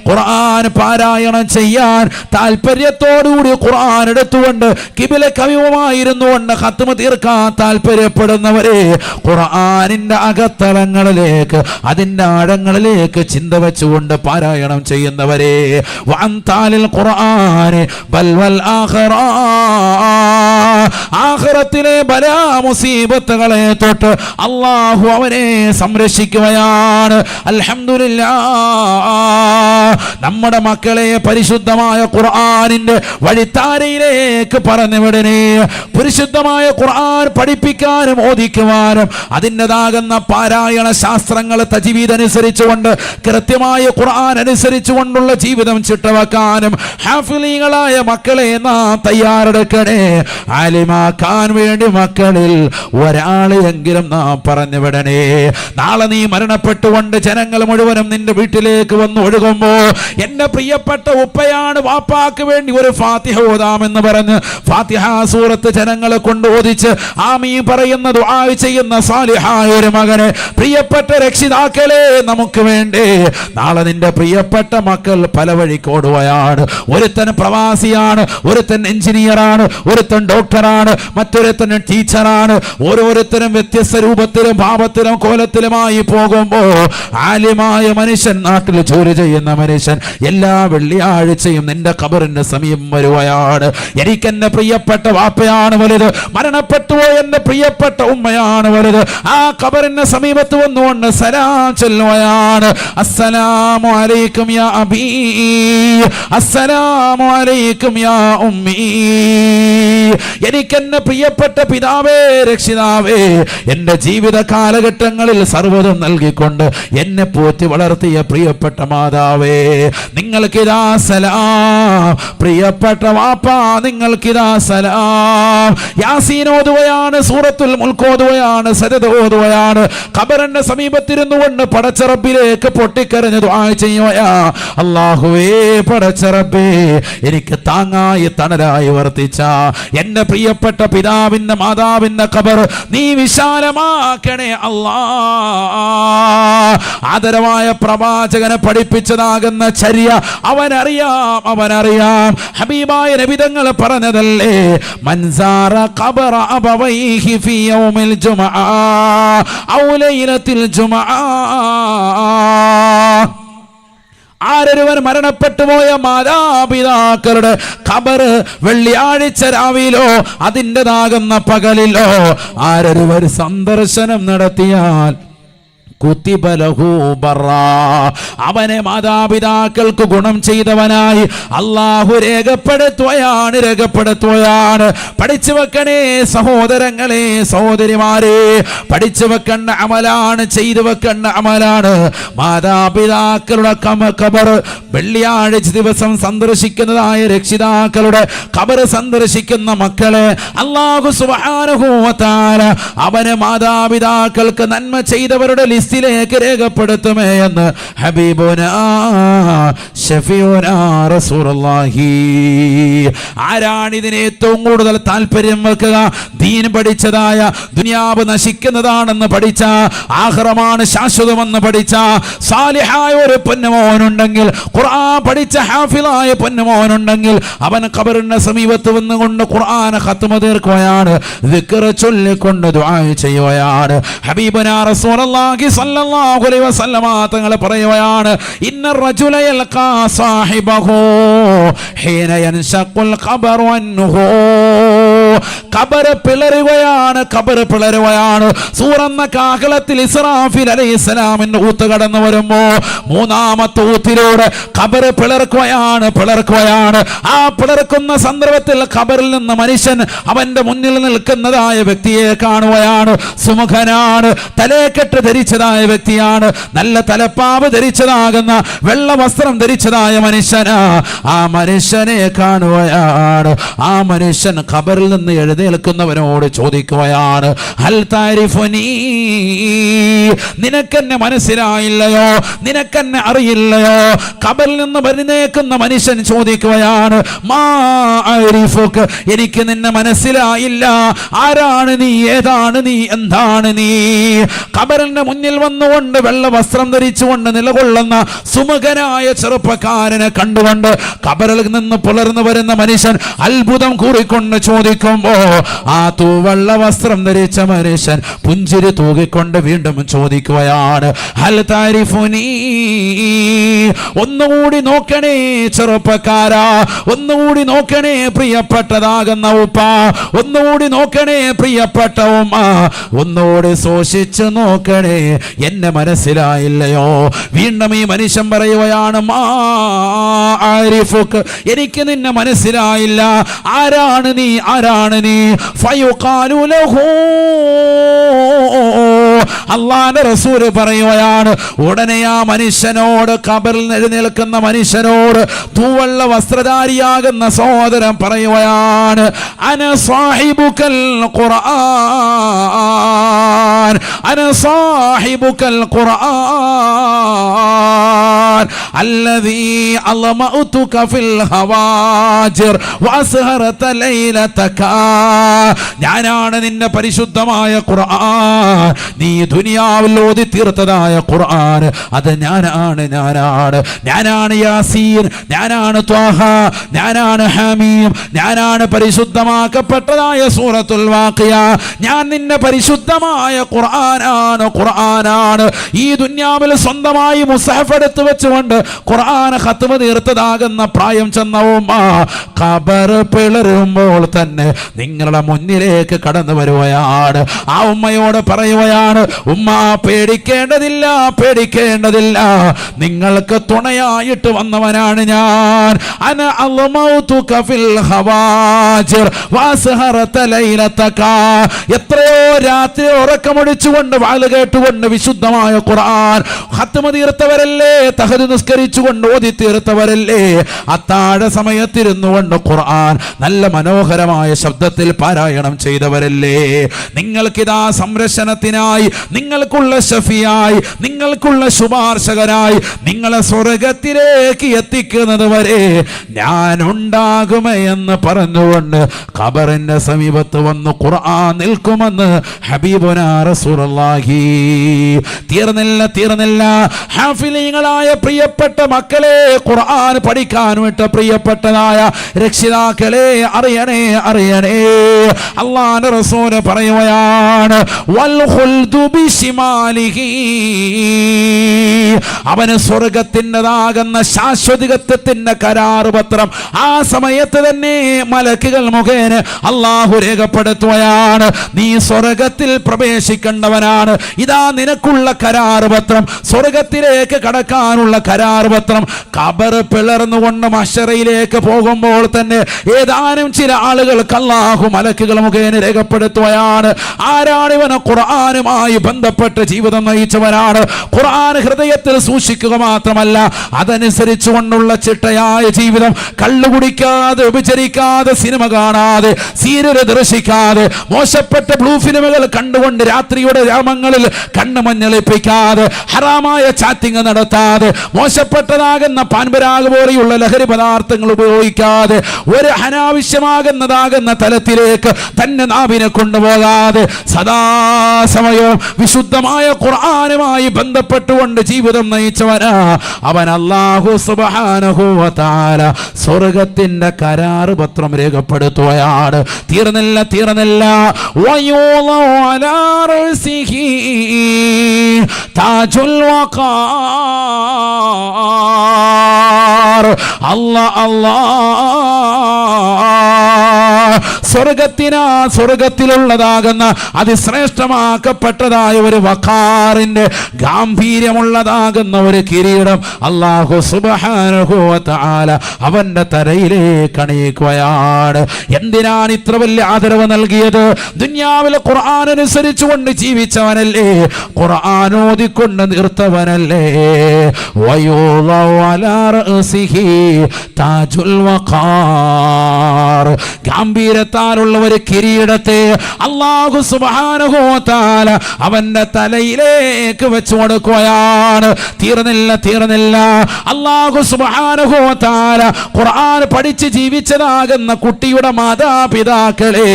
S1: ഖുർആൻ പാരായണം ചെയ്യാൻ താല്പര്യത്തോടുകൂടി ഖുർആൻ എടുത്തുകൊണ്ട് കിബില കവിയുമായിരുന്നു കൊണ്ട് ഖത്മ തീർക്കാൻ താല്പര്യപ്പെടുന്നവരെ, ഖുർആനിന്റെ അകത്തളങ്ങളിലേക്ക് അതിന്റെ ആഴങ്ങളിലേക്ക് ചിന്ത വെച്ചുകൊണ്ട് പാരായണം ചെയ്യുന്നവരെ, വഅംതാലിൽ ഖുർആനി ബൽ വൽ ആഖിറ. ആഖിറത്തിലെ ബലാ മുസീബത്തുകളെ തൊട്ട് അല്ലാഹു അവനെ സംരക്ഷിക്കുകയാണ്. അൽഹംദുലില്ലാഹ്. നമ്മുടെ മക്കളെ പരിശുദ്ധമായ ഖുർആനിന്റെ വഴിത്താരയിലേക്ക് പറഞ്ഞുവിടണേ. പരിശുദ്ധമായ ഖുർആൻ പഠിപ്പിക്കാനും ഓദിക്കുവാനും അതിൻ്റെതാകുന്ന പാരായണ ശാസ്ത്രങ്ങൾ തജ്വീദ് അനുസരിച്ചുകൊണ്ട് കൃത്യമായ ഖുർആൻ അനുസരിച്ചുകൊണ്ടുള്ള ജീവിതം ചിട്ടവെക്കാനും ഹാഫിളീകളായ മക്കളെ നാം തയ്യാറെടുക്കണേ. ആലിമാക്കാൻ വേണ്ടി മക്കളിൽ ഒരാളെയെങ്കിലും നാം പറഞ്ഞു വിടണേ. നാളെ നീ മരണപ്പെട്ടുകൊണ്ട് ജനങ്ങൾ മുഴുവനും നിന്റെ വീട്ടിലേക്ക് വന്ന് ഒഴുകുമ്പോ എന്റെ പ്രിയപ്പെട്ട ഉപ്പയാണ് വാപ്പാക്ക് വേണ്ടി ഒരു ഫാത്തിഹ ഓതാമെന്ന് പറഞ്ഞ് ഫാത്തിഹ സൂറത്ത് ജനങ്ങളെ കൊണ്ട് ഓദിച്ച് ആമീൻ പറയുന്ന ദുആ ചെയ്യുന്ന സാലിഹായ ഒരു മകനെ, പ്രിയപ്പെട്ട രക്ഷിതാക്കളെ, നമുക്ക് വേണ്ടി നാളെ നിന്റെ പ്രിയപ്പെട്ട മക്കൾ പല വഴിക്കോടുകയാണ്. ഒരുത്തൻ പ്രവാസിയാണ്, ഒരുത്തൻ എഞ്ചിനീയറാണ്, ഒരുത്തൻ ഡോക്ടറാണ്, മറ്റൊരുത്തൻ ടീച്ചറാണ്. ഓരോരുത്തരും വ്യത്യസ്ത രൂപത്തിലും ഭാവത്തിലും കോലത്തിലുമായി പോകുമ്പോ ആലിമായ മനുഷ്യൻ, നാട്ടിൽ ജോലി ചെയ്യുന്ന മനുഷ്യൻ എല്ലാ വെള്ളിയാഴ്ചയും നിന്റെ ഖബറിന്റെ സമയം വരുകയാണ്. എനിക്ക് എന്റെ പ്രിയപ്പെട്ട വാപ്പയാണ് വലുത്, മരണപ്പെട്ടുപോയ എന്റെ പ്രിയപ്പെട്ട ഉമ്മയാണ് വലുത്. ആ ഖബറിന്റെ സമീപത്ത് വന്നുകൊണ്ട് സലാം ചൊല്ലുകയാണ്. അസ്സലാമു അലൈക്കും യാ അബീ, അസ്സലാമു അലൈക്കും യാ ഉമ്മീ. എനിക്ക് എന്റെ പ്രിയപ്പെട്ട പിതാവേ, രക്ഷിതാവേ, എന്റെ ജീവിത കാലഘട്ടങ്ങളിൽ സർവ്വതും നൽകിക്കൊണ്ട് എന്നെ പോറ്റി വളർത്തിയ പ്രിയപ്പെട്ട മാതാവേ, നിങ്ങൾക്കിതാ സലാം. പ്രിയപ്പെട്ട വാപ്പാ, നിങ്ങൾക്കിതാ സലാം. യാസീൻ ഓതുകയാണ്, സൂറത്തുൽ മുൽക്ക് ഓതുകയാണ്, സജദ ഓതുകയാണ്. ഖബറിന്റെ സമീപത്തിരുന്നു കൊണ്ട് പടച്ച റബ്ബിലേക്ക് പൊട്ടിക്കരഞ്ഞു ദുആ ചെയ്യുകയാ. അല്ലാഹുവേ, പടച്ച റബ്ബേ, എനിക്ക് താങ്ങായി തണലായി വർത്തിച്ച എന്റെ പ്രിയപ്പെട്ട പിതാവിന്റെ മാതാവിന്റെ ഖബർ നീ വിശാലമാക്കണേ അല്ലാ. ആദരവായ പ്രവാചകനെ പഠിപ്പിച്ചതാകുന്ന ചര്യ അവനറിയാം, അവനറിയാം. ഹബീബായ നബി തങ്ങൾ പറഞ്ഞതല്ലേ, മൻസാറ ഖബറ അബവൈഹി ഫീ യൗമിൽ ജുമുഅ ഔ ലൈലത്തിൽ ജുമുഅ. ആരൊരുവൻ മരണപ്പെട്ടു പോയ മാതാപിതാക്കളുടെ ഖബർ വെള്ളിയാഴ്ച രാവിലോ അതിൻ്റെതാകുന്ന പകലിലോ ആരൊരുവർ സന്ദർശനം നടത്തിയാൽ അവനെ മാതാപിതാക്കൾക്ക് ഗുണം ചെയ്തവനായി അല്ലാഹു രേഖപ്പെടുത്തുകയാണ്. പഠിച്ചു വെക്കണേ സഹോദരങ്ങളെ, സഹോദരിമാരെ, പഠിച്ചു വെക്കേണ്ട അമലാണ്, ചെയ്തു വെക്കേണ്ട അമലാണ്. മാതാപിതാക്കളുടെ ഖബർ വെള്ളിയാഴ്ച ദിവസം സന്ദർശിക്കുന്നതായ രക്ഷിതാക്കളുടെ ഖബർ സന്ദർശിക്കുന്ന മക്കളെ അല്ലാഹു സുബ്ഹാനഹു വ തആല അവനെ മാതാപിതാക്കൾക്ക് നന്മ ചെയ്തവരുടെ ലിസ്റ്റ് ിലേക്ക് രേഖപ്പെടുത്തുമേ എന്ന് ഹബീബുനാ ശഫീഉനാ റസൂലുള്ളാഹി. ആരാണ് ഇതിന് ഏറ്റവും കൂടുതൽ താല്പര്യം വെക്കുക? ദീൻ പഠിച്ചതായ, ദുനിയാവ് നശിക്കുന്നതാണെന്ന് പഠിച്ച, ആഖിറമാണ് ശാശ്വതമെന്ന് പഠിച്ച സാലിഹായ ഒരു പൊന്നുമോനുണ്ടെങ്കിൽ, ഖുർആൻ പഠിച്ച ഹാഫിളായ പൊന്നുമോനുണ്ടെങ്കിൽ അവൻ ഖബറിന്റെ സമീപത്ത് വന്നുകൊണ്ട് ഖുർആൻ ഖത്മ തീർക്കുകയാണ്, ദിക്ർ ചൊല്ലിക്കൊണ്ട് ദുആ ചെയ്യുകയാണ്. ഹബീബുനാ റസൂലുള്ളാഹി സല്ലല്ലാഹു അലൈഹി വസല്ലമ തങ്ങൾ പറയുകയാണ്, ഇന്ന റജുല യൽഖാ സാഹിബഹു ഹീന യൻശഖുൽ ഖബറു അൻഹു. ഖബറ് പിളരുകയാണ്. സൂറന്ന കാഹളത്തിൽ ഇസ്രാഫീൽ അലൈഹിസ്സലാമിന്റെ ഊത്ത് കടന്നു വരുമ്പോ മൂന്നാമത്തെ ഊത്തിലൂടെ ഖബറ് പിളർക്കുകയാണ്. ആ പിളർക്കുന്ന സന്ദർഭത്തിൽ ഖബറിൽ നിന്ന് മനുഷ്യൻ അവന്റെ മുന്നിൽ നിൽക്കുന്നതായ വ്യക്തിയെ കാണുകയാണ്. സുമുഖനാണ്, തലേക്കെട്ട് ധരിച്ചതായ വ്യക്തിയാണ്, നല്ല തലപ്പാവ് ധരിച്ചതാകുന്ന വെള്ള വസ്ത്രം ധരിച്ചതായ മനുഷ്യനാ. ആ മനുഷ്യനെ കാണുകയാണ്. ആ മനുഷ്യൻ ഖബറിൽ നിന്ന് എഴുന്നേൽക്കുന്നവനോട് ചോദിക്കുകയാണ്, ഹൽ താരിഫുനീ, നിനക്കെന്നെ മനസ്സിലായില്ലയോ, നിനക്കെന്നെ അറിയില്ലയോ? ഖബറിൽ നിന്ന് എഴുന്നേൽക്കുന്ന മനുഷ്യൻ ചോദിക്കുകയാണ്, മാ അരിഫുക, എനിക്ക് നിന്നെ മനസ്സിലായില്ല. ആരാണ് നീ, ഏതാണ് നീ, എന്താണ് നീ? ഖബറിന്റെ മുന്നിൽ വന്നുകൊണ്ട് വെള്ള വസ്ത്രം ധരിച്ചുകൊണ്ട് നിലകൊള്ളുന്ന സുമുഖനായ ചെറുപ്പക്കാരനെ കണ്ടുകൊണ്ട് ഖബറിൽ നിന്ന് പുലർന്നു വരുന്ന മനുഷ്യൻ അത്ഭുതം കൂറിക്കൊണ്ട് ചോദിക്കുമ്പോ ആ വെള്ള വസ്ത്രം ധരിച്ച മനുഷ്യൻ പുഞ്ചിരി തൂകിക്കൊണ്ട് വീണ്ടും ചോദിക്കുകയാണ്, ഹൽ താരിഫുനീ, ഒന്നുകൂടി നോക്കണേ ചെറുപ്പക്കാരാ, ഒന്നുകൂടി നോക്കണേ പ്രിയപ്പെട്ടതാകുന്ന ഉപ്പ, ഒന്നുകൂടി നോക്കണേ പ്രിയപ്പെട്ട ഉമ്മ, ഒന്നുകൂടി സൂക്ഷിച്ചു നോക്കണേ, എന്നെ മനസ്സിലായില്ലയോ? വീണ്ടും ഈ മനുഷ്യൻ പറയുകയാണ്, മാ ആരിഫുക, എനിക്ക് നിന്നെ മനസ്സിലായില്ല. ആരാണ് നീ, ആരാണ് നീ? ഫയുഖാലു ലഹു, അല്ലാഹുവിന്റെ റസൂൽ പറയുകയാണ്, ഉടനെ ആ മനുഷ്യനോട്, ഖബറിൽ എഴുന്നേൽക്കുന്ന മനുഷ്യനോട് തൂവെള്ള വസ്ത്രധാരിയാകുന്ന സഹോദരൻ പറയുകയാണ്, അന സാഹിബുക്കൽ ഖുർആൻ, അന സാഹിബുക്കൽ ഖുർആൻ അല്ലദീ അളമഉതുക ഫിൽ ഹവാജിർ വഅസ്ഹറത ലൈലതക, ഞാനാണ് നിന്റെ പരിശുദ്ധമായ ഖുർആൻ, നീ ദുനിയാവിൽ ഓതി തീർത്തതായ ഖുർആൻ, അത് ഞാനാണ് യാസീൻ, ഞാനാണ് ത്വാഹ, ഞാനാണ് ഹമീം, ഞാനാണ് പരിശുദ്ധമാക്കപ്പെട്ടതായ സൂറത്തുൽ വാഖിയ, ഞാൻ നിന്റെ പരിശുദ്ധമായ ഖുർആനാണ്. ഈ ദുനിയാവിൽ സ്വന്തമായി മുസ്ഹഫ് എടുത്തു വെച്ചുകൊണ്ട് ഖുർആൻ ഖത്മ തീർത്തതാകുന്ന പ്രായം ചെന്ന ഉമ്മ ഖബർ പിളരുമ്പോൾ തന്നെ നിങ്ങളുടെ മുന്നിലേക്ക് കടന്നു വരുകയാണ്. ആ ഉമ്മയോട് പറയുകയാണ്, ഉമ്മ പേടിക്കേണ്ടതില്ല, പേടിക്കേണ്ടതില്ല, നിങ്ങൾക്ക് തുണയായിട്ട് വന്നവനാണ് ഞാൻ. അന അളമൗതുക ഫിൽ ഹവാജിർ വഅസ്ഹറത ലൈലതക, എത്രയോ രാത്രി ഉറക്കമൊഴിച്ചുകൊണ്ട് വാല് കേട്ടുകൊണ്ട് വിശുദ്ധമായ ഖുർആൻ ഖത്മ തീർത്തവരല്ലേ, തഹജ്ജുദ് നിസ്കരിച്ചുകൊണ്ട് ഓതി തീർത്തവരല്ലേ, അത്താഴ സമയത്തിരുന്നു കൊണ്ട് ഖുർആൻ നല്ല മനോഹരമായ ശബ്ദത്തിൽ പാരായണം ചെയ്തവരല്ലേ. നിങ്ങൾക്കിതാ സംരക്ഷണത്തിനായി, നിങ്ങൾക്കുള്ള ഷഫിയായി, നിങ്ങൾക്കുള്ള ശുപാർശകനായി, നിങ്ങളെ സ്വർഗത്തിലേക്ക് എത്തിക്കുന്നത് വരെ ഞാൻ ഉണ്ടാകുമെന്ന് പറഞ്ഞുകൊണ്ട് ഖബറിന്റെ സമീപത്ത് വന്ന് ഖുർആൻ നിൽക്കുമെന്ന് ഹബീബുനാ റസൂലുള്ളാഹി. തീർന്നില്ല ഹാഫിലീങ്ങളായ പ്രിയപ്പെട്ട മക്കളെ, ഖുർആൻ പഠിക്കാൻ വിട്ട പ്രിയപ്പെട്ടതായ രക്ഷിതാക്കളെ, അറിയണേ അല്ലാഹുവിന്റെ റസൂൽ പറയുകയാണ്, വൽ ഖുൽദു ബിശിമാലിഹി, അവന് സ്വർഗത്തിൻ്റെതാകുന്ന ശാശ്വതികത്വത്തിന്റെ കരാർ പത്രം ആ സമയത്ത് തന്നെ മലക്കുകൾ മുഖേന അല്ലാഹു രേഖപ്പെടുത്തുകയാണ്. നീ സ്വർഗത്തിൽ പ്രവേശിക്കേണ്ടവനാണ്, ഇതാ നിനക്കുള്ള കരാർ പത്രം, സ്വർഗത്തിലേക്ക് കടക്കാനുള്ള കരാർ പത്രം. ഖബർ പിളർന്നുകൊണ്ട് മഹ്ശറയിലേക്ക് പോകുമ്പോൾ തന്നെ ഏതാനും ചില ആളുകൾക്ക് അല്ലാഹു മലക്കുകൾ മുഖേന രേഖപ്പെടുത്തുകയാണ്. ആരാണ് ഇവന്? ഖുർആനുമായി ബന്ധപ്പെട്ട് ജീവിതം നയിച്ചവനാണ്. ഖുർആൻ ഹൃദയത്തിൽ സൂക്ഷിക്കുക മാത്രമല്ല, അതനുസരിച്ചു കൊണ്ടുള്ള ചിട്ടയായ ജീവിതം, കള്ളു കുടിക്കാതെ, ഉപചരിക്കാതെ, സിനിമ കാണാതെ, സീരിയൽ ദർശിക്കാതെ, മോശപ്പെട്ട ബ്ലൂ ഫിലിമുകൾ കണ്ടുകൊണ്ട് രാത്രിയുടെ യാമങ്ങളിൽ കണ്ണ് മഞ്ഞളിപ്പിക്കാതെ, ഹറാമായ ചാറ്റിംഗ് നടത്താതെ, മോശപ്പെട്ടതാകുന്ന പാൻപരാഗ് പോലെയുള്ള ലഹരി പദാർത്ഥങ്ങൾ ഉപയോഗിക്കാതെ, ഒരു അനാവശ്യമാകുന്നതാകുന്ന തലത്തിലേക്ക് തന്നെ നാവിനെ കൊണ്ടുപോകാതെ സദാസമയവും വിശുദ്ധമായ ഖുർആനുമായി ബന്ധപ്പെട്ടുകൊണ്ട് ജീവിതം നയിച്ചവനാ അവൻ അല്ലാഹു സുബ്ഹാനഹു വ തആല സ്വർഗത്തിന്റെ കരാർ പത്രം രേഖപ്പെടുത്തുകയാണ്. തീർന്നില്ല വയൂള على رأسه تاج الوقار. സ്വർഗത്തിലുള്ളതാകുന്ന അതിശ്രേഷ്ഠമാക്കപ്പെട്ടതായ ഒരു വഖാറിന്റെ ഗാംഭീര്യമുള്ളതാകുന്ന ഒരു കിരീടം അല്ലാഹു സുബ്ഹാനഹു വ തആല അവന്റെ തലയിലേക്ക് അണിയിക്കുകയാണ്. എന്തിനാണ് ഇത്ര വലിയ ആദരവ് നൽകിയത്? ദുനിയാവിലെ ഖുർആൻ അനുസരിച്ചുകൊണ്ട് ജീവിച്ചവനല്ലേ, ഖുർആൻ ഓതിക്കൊണ്ട് നിർത്തവനല്ലേ. വയൂളു അലാ റഅസിഹി താജുൽ വഖാർ, ഗാംഭീര്യത്താലുള്ള ഒരു കിരീടത്തെ അല്ലാഹു സുബ്ഹാനഹു വ തആല അവന്റെ തലയിലേക്ക് വെച്ചു കൊടുക്കുകയാണ്. തീർന്നില്ല. അല്ലാഹു സുബ്ഹാനഹു വ തആല ഖുർആൻ പഠിച്ച് ജീവിച്ചതാകുന്ന കുട്ടിയുടെ മാതാപിതാക്കളെ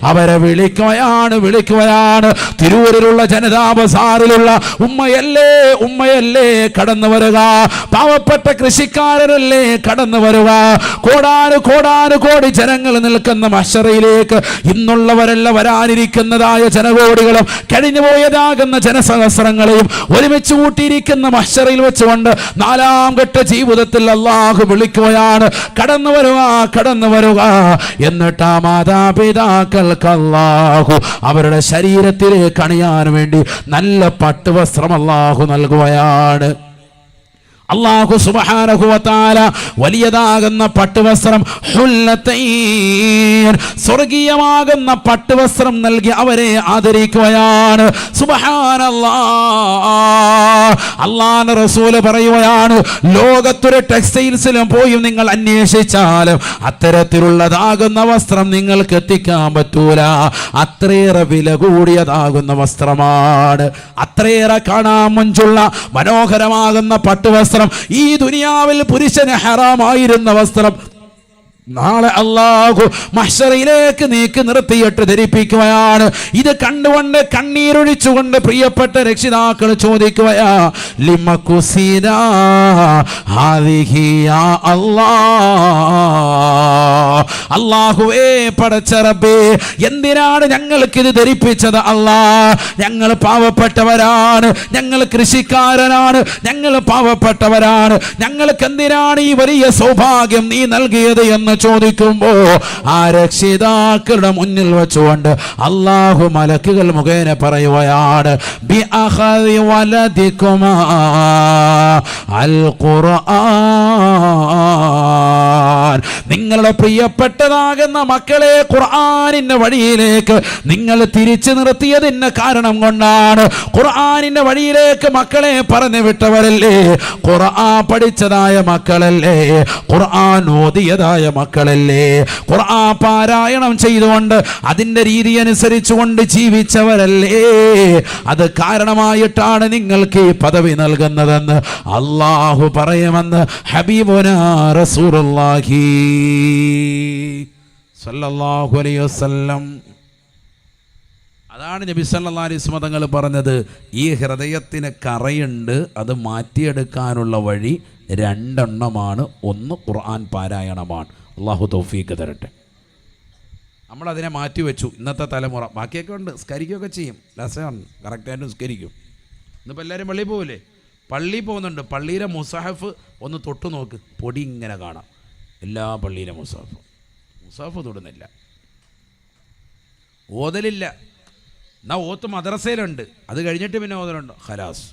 S1: അവരെ വിളിക്കുകയാണ്. തിരൂരിലുള്ള ജനതാ ബസാറിലുള്ള ഉമ്മയല്ലേ കടന്നു വരിക. പാവപ്പെട്ട കൃഷിക്കാരനല്ലേ കടന്നു വരിക. കോടാനുകോടി ജനങ്ങൾ നിൽക്കുന്ന മഹ്ശറയിലേക്ക് ഇന്നുള്ളവരല്ല വരാനിരിക്കുന്നതായ ജനകോടികളും കഴിഞ്ഞുപോയതാകുന്ന ജനസഹസ്രങ്ങളെയും ഒരുമിച്ച് കൂട്ടിയിരിക്കുന്ന മഹ്ശറയിൽ വെച്ചുകൊണ്ട് 4ാം ഘട്ട ജീവിതത്തിൽ അല്ലാഹു വിളിക്കുകയാണ്. കടന്നു വരുക. എന്നിട്ട് ആ മാതാപിതാക്കൾക്ക് അല്ലാഹു അവരുടെ ശരീരത്തിലേക്ക് അണിയാൻ വേണ്ടി നല്ല പട്ടുവസ്ത്രം അല്ലാഹു നൽകുകയാണ്. അല്ലാഹു സുബ്ഹാനഹു വ തആല വലിയതാകുന്ന പട്ടുവസ്ത്രം ഹുല്ലതൈൻ, സ്വർഗീയമാകുന്ന പട്ടുവസ്ത്രം നൽകി അവരെ ആദരിക്കുകയാണ്. സുബ്ഹാനല്ലാഹ്. അല്ലാഹുവിന്റെ റസൂൽ പറയുകയാണ്, ലോകത്തൊരു ടെക്സ്റ്റൈൽസിലും പോയി നിങ്ങൾ അന്വേഷിച്ചാലും അത്തരത്തിലുള്ളതാകുന്ന വസ്ത്രം നിങ്ങൾക്ക് എത്തിക്കാൻ പറ്റൂല. അത്രയേറെ വില കൂടിയതാകുന്ന വസ്ത്രമാണ്. അത്രയേറെ കാണാൻ മുഞ്ചുള്ള മനോഹരമാകുന്ന പട്ടുവസ്ത്രം. ഈ ദുനിയാവിൽ പുരുഷന് ഹറാമായിരുന്ന വസ്ത്രം നാളെ അല്ലാഹു മഹ്ശറയിലേക്ക് നീക്കി നിർത്തിയിട്ട് ധരിപ്പിക്കുകയാണ്. ഇത് കണ്ടുകൊണ്ട് കണ്ണീരൊഴിച്ചുകൊണ്ട് പ്രിയപ്പെട്ട രക്ഷിതാക്കൾ ചോദിക്കുകയാ, ലിമകുസിനാ ഹാദിഹി യാ അല്ലാഹ്. അല്ലാഹുവേ, പടച്ച റബ്ബേ, എന്തിനാണ് ഞങ്ങൾക്കിത് ധരിപ്പിച്ചത്? അല്ലാഹ്, ഞങ്ങൾ പാവപ്പെട്ടവരാണ്, ഞങ്ങൾ കൃഷിക്കാരനാണ്, ഞങ്ങൾ പാവപ്പെട്ടവരാണ്, ഞങ്ങൾക്ക് എന്തിനാണ് ഈ വലിയ സൗഭാഗ്യം നീ നൽകിയത് എന്ന് ചോദിക്കുമ്പോ ആ രക്ഷിതാക്കളുടെ മുന്നിൽ വെച്ചുകൊണ്ട് അല്ലാഹു മലക്കുകൾ മുഖേന പറയുകയാണ്, ബി അഖദി വലദികുമാ അൽ ഖുർആൻ. നിങ്ങളുടെ പ്രിയപ്പെട്ടതാകുന്ന മക്കളെ ഖുർആനിന്റെ വഴിയിലേക്ക് നിങ്ങൾ തിരിച്ചു നിർത്തിയതിന്റെ കാരണം കൊണ്ടാണ്. ഖുർആനിന്റെ വഴിയിലേക്ക് മക്കളെ പറഞ്ഞു വിട്ടവരല്ലേ, ഖുർആൻ പഠിച്ചതായ മക്കളല്ലേ, ഖുർആൻ ഓതിയതായ മക്കളല്ലേ, ഖുർആൻ പാരായണം ചെയ്തുകൊണ്ട് അതിന്റെ രീതി അനുസരിച്ചുകൊണ്ട് ജീവിച്ചവരല്ലേ. അത് കാരണമായിട്ടാണ് നിങ്ങൾക്ക് ഈ പദവി നൽകുന്നതെന്ന് അല്ലാഹു പറയുമെന്ന് ഹബീബുനാ റസൂലുള്ളാഹി സ്വല്ലല്ലാഹു അലൈഹി വസല്ലം. അതാണ് നബി സല്ലല്ലാഹു അലൈഹി വസല്ലം തങ്ങൾ പറഞ്ഞത്, ഈ ഹൃദയത്തിന് കറയുണ്ട്, അത് മാറ്റിയെടുക്കാനുള്ള വഴി 2 എണ്ണമാണ്. ഒന്ന് ഖുർആൻ പാരായണമാണ്. അല്ലാഹു തൗഫീഖ് തരട്ടെ. നമ്മളതിനെ മാറ്റിവെച്ചു. ഇന്നത്തെ തലമുറ ബാക്കിയൊക്കെ ഉണ്ട്, സ്കരിക്കുകയൊക്കെ ചെയ്യും, രസമാണ്, കറക്റ്റായിട്ട് സ്കരിക്കും. ഇന്നിപ്പോൾ എല്ലാവരും പള്ളിയിൽ പോകില്ലേ? പള്ളിയിൽ പോകുന്നുണ്ട്. പള്ളിയിലെ മുസാഹഫ് ഒന്ന് തൊട്ട് നോക്ക്, പൊടി ഇങ്ങനെ കാണാം. എല്ലാ പള്ളിയിലെ മുസാഫ് തൊടുന്നില്ല, ഓതലില്ല. എന്നാ ഓത്ത് മദ്രസയിലുണ്ട്, അത് കഴിഞ്ഞിട്ട് പിന്നെ ഓതലുണ്ട്. ഖലാസ്,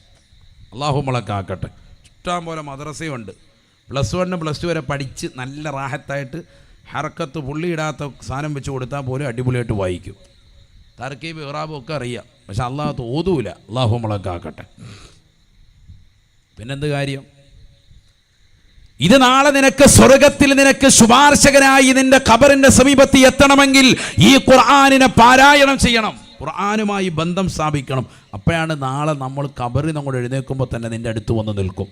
S1: അല്ലാഹു മുളക്കാക്കട്ടെ. ഇഷ്ടം പോലെ മദ്രസയുണ്ട്. +1 +2 വരെ പഠിച്ച് നല്ല റാഹത്തായിട്ട് ഹർക്കത്ത് പുള്ളിയിടാത്ത സാധനം വെച്ച് കൊടുത്താൽ പോലും അടിപൊളിയായിട്ട് വായിക്കും. തർക്കീബ് ഇറാബും ഒക്കെ അറിയാം, പക്ഷെ അള്ളാഹു ഓതൂല. അല്ലാഹു മുളക്കാക്കട്ടെ. പിന്നെന്ത് കാര്യം? ഇത് നാളെ നിനക്ക് സ്വർഗത്തിൽ നിനക്ക് ശുപാർശകനായി നിന്റെ ഖബറിന്റെ സമീപത്ത് എത്തണമെങ്കിൽ ഈ ഖുർആനിനെ പാരായണം ചെയ്യണം, ഖുർആനുമായി ബന്ധം സ്ഥാപിക്കണം. അപ്പോഴാണ് നാളെ നമ്മൾ ഖബറിൽ നമ്മൾ എഴുന്നേൽക്കുമ്പോൾ തന്നെ നിന്റെ അടുത്ത് വന്ന് നിൽക്കും.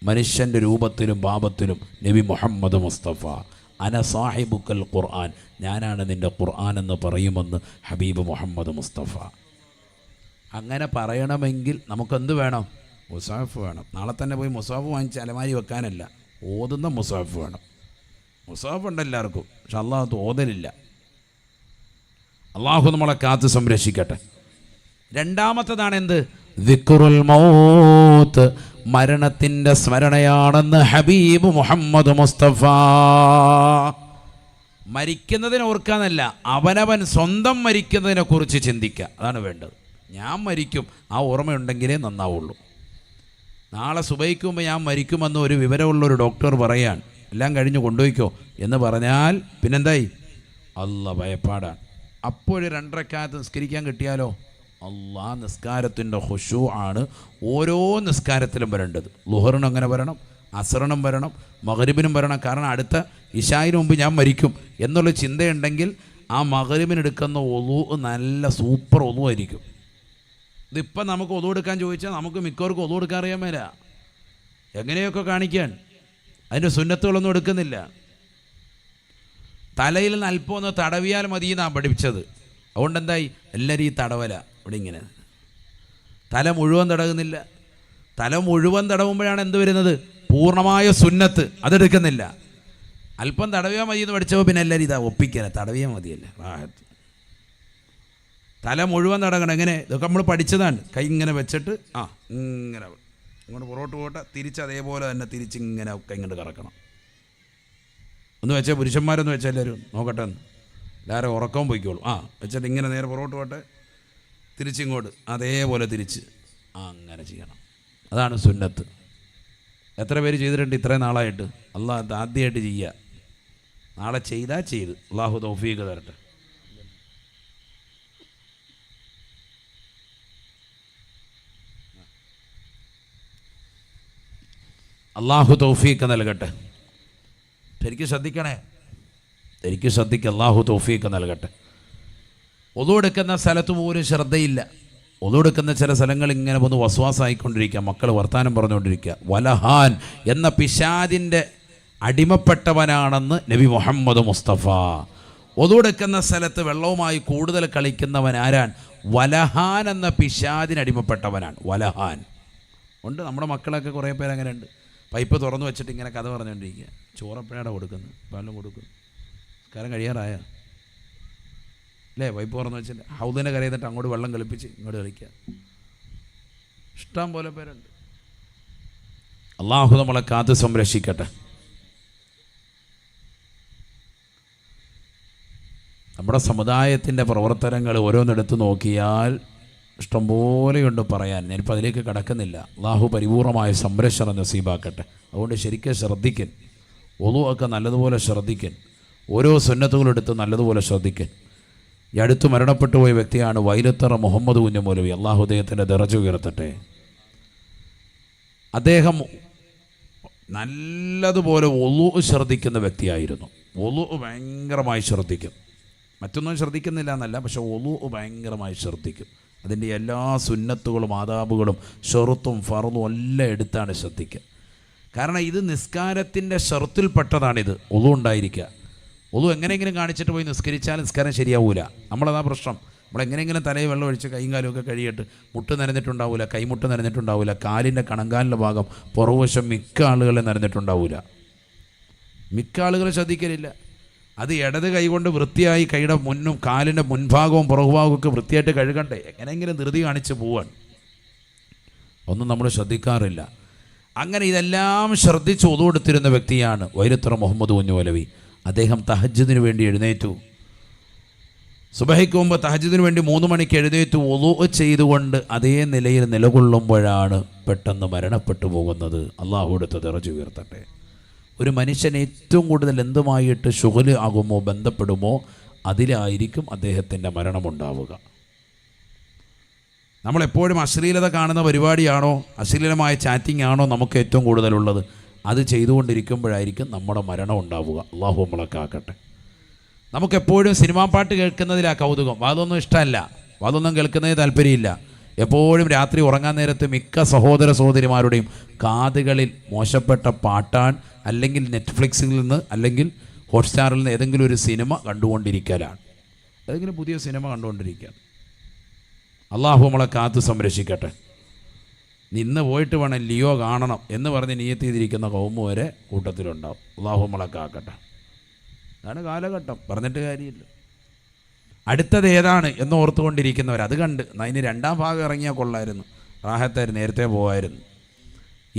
S1: മനുഷ്യൻ്റെ രൂപത്തിലും ഭാവത്തിലും നബി മുഹമ്മദ് മുസ്തഫ, അന സാഹിബുക്കൽ ഖുർആൻ, ഞാനാണ് നിൻ്റെ ഖുർആൻ എന്ന് പറയുമെന്ന് ഹബീബ് മുഹമ്മദ് മുസ്തഫ. അങ്ങനെ പറയണമെങ്കിൽ നമുക്കെന്ത് വേണം? മുസാഫ് വേണം. നാളെ തന്നെ പോയി മുസാഫ് വാങ്ങിച്ച് അലമാരി വെക്കാനല്ല, ഓതുന്ന മുസാഫ് വേണം. മുസാഫ് ഉണ്ട് എല്ലാവർക്കും, പക്ഷെ അല്ലാഹു ഓതലില്ല. അള്ളാഹു നമ്മളെ കാത്ത് സംരക്ഷിക്കട്ടെ. രണ്ടാമത്തതാണ് എന്ത്? ദിക്റുൽ മൗത്ത്, മരണത്തിൻ്റെ സ്മരണയാണെന്ന് ഹബീബ് മുഹമ്മദ് മുസ്തഫ. മരിക്കുന്നതിനെ ഓർക്കാന്നല്ല, അവനവൻ സ്വന്തം മരിക്കുന്നതിനെ കുറിച്ച് ചിന്തിക്കുക, അതാണ് വേണ്ടത്. ഞാൻ മരിക്കും, ആ ഓർമ്മയുണ്ടെങ്കിലേ നന്നാവുള്ളൂ. നാളെ സുബഹിക്ക് മുമ്പ് ഞാൻ മരിക്കുമെന്ന് ഒരു വിവരമുള്ളൊരു ഡോക്ടർ പറയാൻ, എല്ലാം കഴിഞ്ഞ് കൊണ്ടുപോയിക്കോ എന്ന് പറഞ്ഞാൽ പിന്നെന്തായി? അല്ല ഭയപ്പാടാണ്. അപ്പോഴ് 2 റക്അത്ത് നിസ്കരിക്കാൻ കിട്ടിയാലോ? അല്ലാ, നിസ്കാരത്തിൻ്റെ ഖുശൂ ആണ് ഓരോ നിസ്കാരത്തിലും വരേണ്ടത്. ളുഹറിനും അങ്ങനെ വരണം, അസറിനും വരണം, മഗ്രിബിനും വരണം. കാരണം അടുത്ത ഇശായിന് മുമ്പ് ഞാൻ മരിക്കും എന്നുള്ള ചിന്തയുണ്ടെങ്കിൽ ആ മഗ്രിബിനെടുക്കുന്ന ഒളു നല്ല സൂപ്പർ ഒളു ആയിരിക്കും. ഇതിപ്പം നമുക്ക് ഒളു എടുക്കാൻ ചോദിച്ചാൽ നമുക്ക് മിക്കവർക്കും ഒളു എടുക്കാൻ അറിയാൻ മേല. എങ്ങനെയൊക്കെ കാണിക്കാൻ, അതിൻ്റെ സുന്നത്തുകളൊന്നും എടുക്കുന്നില്ല. തലയിൽ നിന്ന് അല്പം ഒന്ന് തടവിയാൽ മതി എന്നാണ് പഠിപ്പിച്ചത്. അതുകൊണ്ട് എന്തായി? എല്ലാവരും ഈ തടവല ഇവിടെ ഇങ്ങനെ തല മുഴുവൻ തടകുന്നില്ല. തല മുഴുവൻ തടവുമ്പോഴാണ് എന്ത് വരുന്നത്? പൂർണ്ണമായ സുന്നത്ത്. അതെടുക്കുന്നില്ല. അല്പം തടവിയാൽ മതി എന്ന് പഠിച്ചപ്പോൾ പിന്നെ എല്ലാവരും ഇതാ ഒപ്പിക്കല, തടവിയാൽ മതിയല്ലേ. തല മുഴുവൻ തടകണം. എങ്ങനെ? ഇതൊക്കെ നമ്മൾ പഠിച്ചതാണ്. കൈ ഇങ്ങനെ വെച്ചിട്ട് ഇങ്ങനെ ഇങ്ങോട്ട് പുറകോട്ട് പോട്ടെ, തിരിച്ച് അതേപോലെ തന്നെ തിരിച്ചിങ്ങനെ ഒക്കെ ഇങ്ങോട്ട് കറക്കണം. ഒന്ന് വെച്ചാൽ പുരുഷന്മാരൊന്ന് വെച്ചാൽ എല്ലാവരും നോക്കട്ടെ എന്ന്, എല്ലാവരും ഉറക്കവും പോയിക്കോളും. വെച്ചിട്ട് ഇങ്ങനെ നേരെ പുറകോട്ട് പോട്ടെ, തിരിച്ചിങ്ങോട്ട് അതേപോലെ തിരിച്ച് അങ്ങനെ ചെയ്യണം. അതാണ് സുന്നത്ത്. എത്ര പേര് ചെയ്തിട്ടുണ്ട് ഇത്രയും നാളായിട്ട്? അള്ളാഹ് അത് ആദ്യമായിട്ട് ചെയ്യുക. നാളെ ചെയ്താൽ ചെയ്ത്. അള്ളാഹു തൗഫീഖ് തരട്ടെ. അള്ളാഹു തൗഫീഖ് നൽകട്ടെ. ശരിക്കും ശ്രദ്ധിക്കണേ, ശരിക്കും ശ്രദ്ധിക്കുക. അള്ളാഹു തൗഫീഖ് നൽകട്ടെ. ഒളു എടുക്കുന്ന സ്ഥലത്ത് പോലും ശ്രദ്ധയില്ല. ഒളു എടുക്കുന്ന ചില സ്ഥലങ്ങൾ ഇങ്ങനെ ഒന്ന് വസ്വാസായിക്കൊണ്ടിരിക്കുക, മക്കൾ വർത്താനം പറഞ്ഞുകൊണ്ടിരിക്കുക. വലഹാൻ എന്ന പിശാദിൻ്റെ അടിമപ്പെട്ടവനാണെന്ന് നബി മുഹമ്മദ് മുസ്തഫ. ഒളു എടുക്കുന്ന സ്ഥലത്ത് വെള്ളവുമായി കൂടുതൽ കളിക്കുന്നവൻ ആരാൻ? വലഹാൻ എന്ന പിശാദിന് അടിമപ്പെട്ടവനാണ്. വലഹാൻ ഉണ്ട്. നമ്മുടെ മക്കളൊക്കെ കുറേ പേര് അങ്ങനെ ഉണ്ട്. പൈപ്പ് തുറന്നു വെച്ചിട്ട് ഇങ്ങനെ കഥ പറഞ്ഞുകൊണ്ടിരിക്കുക. ചോറപ്പഴാണ് കൊടുക്കുന്നത്, പാലും കൊടുക്കുന്നു. കാലം കഴിയാറായ അല്ലേ? പൈപ്പ് തുറന്നു വെച്ചിട്ട് ഹൗദിനെ കരയിന്നിട്ട് അങ്ങോട്ട് വെള്ളം കളിപ്പിച്ച് ഇങ്ങോട്ട് കളിക്കുക. ഇഷ്ടം പോലെ പേരുണ്ട്. അള്ളാഹു നമ്മളെ കാത്ത് സംരക്ഷിക്കട്ടെ. നമ്മുടെ സമുദായത്തിൻ്റെ പ്രവർത്തനങ്ങൾ ഓരോന്നെടുത്ത് നോക്കിയാൽ ഇഷ്ടംപോലെയുണ്ട് പറയാൻ. ഞാനിപ്പോൾ അതിലേക്ക് കടക്കുന്നില്ല. അള്ളാഹു പരിപൂർണമായ സംരക്ഷണം നസീബാക്കട്ടെ. അതുകൊണ്ട് ശരിക്കും ശ്രദ്ധിക്കൻ, ഒളു ഒക്കെ നല്ലതുപോലെ ശ്രദ്ധിക്കൻ, ഓരോ സുന്നത്തുകളെടുത്ത് നല്ലതുപോലെ ശ്രദ്ധിക്കൻ. ഈ അടുത്ത് മരണപ്പെട്ടു പോയ വ്യക്തിയാണ് വൈലത്തറ മുഹമ്മദ് കുഞ്ഞ് മൗലവി. അള്ളാഹു അദ്ദേഹത്തിൻ്റെ ദറജ ഉയർത്തട്ടെ. അദ്ദേഹം നല്ലതുപോലെ ഒളു ശ്രദ്ധിക്കുന്ന വ്യക്തിയായിരുന്നു. ഒളു ഭയങ്കരമായി ശ്രദ്ധിക്കും. മറ്റൊന്നും ശ്രദ്ധിക്കുന്നില്ല എന്നല്ല, പക്ഷെ ഒളു ഭയങ്കരമായി ശ്രദ്ധിക്കും. അതിൻ്റെ എല്ലാ സുന്നത്തുകളും ആദാബുകളും ഷറുത്തും ഫർളും എല്ലാം എടുത്താണ് ശ്രദ്ധിക്കുക. കാരണം ഇത് നിസ്കാരത്തിൻ്റെ ഷർത്തിൽപ്പെട്ടതാണിത്. ഒളു ഉണ്ടായിരിക്കുക. ഒളു എങ്ങനെയെങ്കിലും കാണിച്ചിട്ട് പോയി നിസ്കരിച്ചാൽ നിസ്കാരം ശരിയാവൂല. നമ്മളതാ പ്രശ്നം. നമ്മളെങ്ങനെയെങ്കിലും തലയിൽ വെള്ളം ഒഴിച്ച് കൈയും കാലും ഒക്കെ കഴിയിട്ട് മുട്ട് നനഞ്ഞിട്ടുണ്ടാവില്ല, കൈമുട്ട് നനഞ്ഞിട്ടുണ്ടാവില്ല, കാലിൻ്റെ കണങ്കാലിൻ്റെ ഭാഗം പുറകുവശം മിക്ക ആളുകളെ നനഞ്ഞിട്ടുണ്ടാവില്ല. മിക്ക ആളുകൾ ശ്രദ്ധിക്കലില്ല. അത് ഇടത് കൈ കൊണ്ട് വൃത്തിയായി കൈയുടെ മുന്നും കാലിൻ്റെ മുൻഭാഗവും പുറകുഭാഗവും ഒക്കെ വൃത്തിയായിട്ട് കഴുകണ്ടേ? എങ്ങനെയെങ്കിലും ധൃതി കാണിച്ച് പോവാണ്. ഒന്നും നമ്മൾ ശ്രദ്ധിക്കാറില്ല. അങ്ങനെ ഇതെല്ലാം ശ്രദ്ധിച്ച് ഒളു എടുത്തിരുന്ന വ്യക്തിയാണ് വൈലത്തറ മുഹമ്മദ് കുഞ്ഞ് മൗലവി. അദ്ദേഹം തഹജ്ജുദിന് വേണ്ടി എഴുന്നേറ്റു. സുബഹിക്ക് മുമ്പ് തഹജ്ജുദിന് വേണ്ടി 3 മണിക്ക് എഴുന്നേറ്റു. ഒളു ചെയ്തുകൊണ്ട് അതേ നിലയിൽ നിലകൊള്ളുമ്പോഴാണ് പെട്ടെന്ന് മരണപ്പെട്ടു പോകുന്നത്. അള്ളാഹു എടുത്ത ദറജ ഉയർത്തട്ടെ. ഒരു മനുഷ്യൻ ഏറ്റവും കൂടുതൽ എന്തുമായിട്ട് ശുഗല് ആകുമോ, ബന്ധപ്പെടുമോ, അതിലായിരിക്കും അദ്ദേഹത്തിൻ്റെ മരണമുണ്ടാവുക. നമ്മളെപ്പോഴും അശ്ലീലത കാണുന്ന പരിപാടിയാണോ, അശ്ലീലമായ ചാറ്റിംഗ് ആണോ നമുക്ക് ഏറ്റവും കൂടുതലുള്ളത്? അത് ചെയ്തുകൊണ്ടിരിക്കുമ്പോഴായിരിക്കും നമ്മുടെ മരണം ഉണ്ടാവുക. അള്ളാഹു നമ്മളെ കാക്കട്ടെ. നമുക്കെപ്പോഴും സിനിമാ പാട്ട് കേൾക്കുന്നതിലാണ് കൗതുകം. അതൊന്നും ഇഷ്ടമല്ല, അതൊന്നും കേൾക്കുന്നതിന് താല്പര്യമില്ല. എപ്പോഴും രാത്രി ഉറങ്ങാൻ നേരത്ത് മിക്ക സഹോദര സഹോദരിമാരുടെയും കാതുകളിൽ മോശപ്പെട്ട പാട്ടാൻ, അല്ലെങ്കിൽ നെറ്റ്ഫ്ലിക്സിൽ നിന്ന് അല്ലെങ്കിൽ ഹോട്ട്സ്റ്റാറിൽ നിന്ന് ഏതെങ്കിലും ഒരു സിനിമ കണ്ടുകൊണ്ടിരിക്കലാണ്. ഏതെങ്കിലും പുതിയ സിനിമ കണ്ടുകൊണ്ടിരിക്കുക. അള്ളാഹു നമ്മളെ കാത്ത് സംരക്ഷിക്കട്ടെ. ഇന്ന് പോയിട്ട് വേണം ലിയോ കാണണം എന്ന് പറഞ്ഞ് നിയത്ത് ചെയ്തിരിക്കുന്ന കൗമ് വരെ കൂട്ടത്തിലുണ്ടാവും. അള്ളാഹു നമ്മളെ കാക്കട്ടെ. അതാണ് കാലഘട്ടം, പറഞ്ഞിട്ട് കാര്യമില്ല. അടുത്തത് ഏതാണ് എന്ന് ഓർത്തുകൊണ്ടിരിക്കുന്നവർ അത് കണ്ട് അതിന് രണ്ടാം ഭാഗം ഇറങ്ങിയാൽ കൊള്ളായിരുന്നു, റാഹത്തായിരുന്നു, നേരത്തെ പോകായിരുന്നു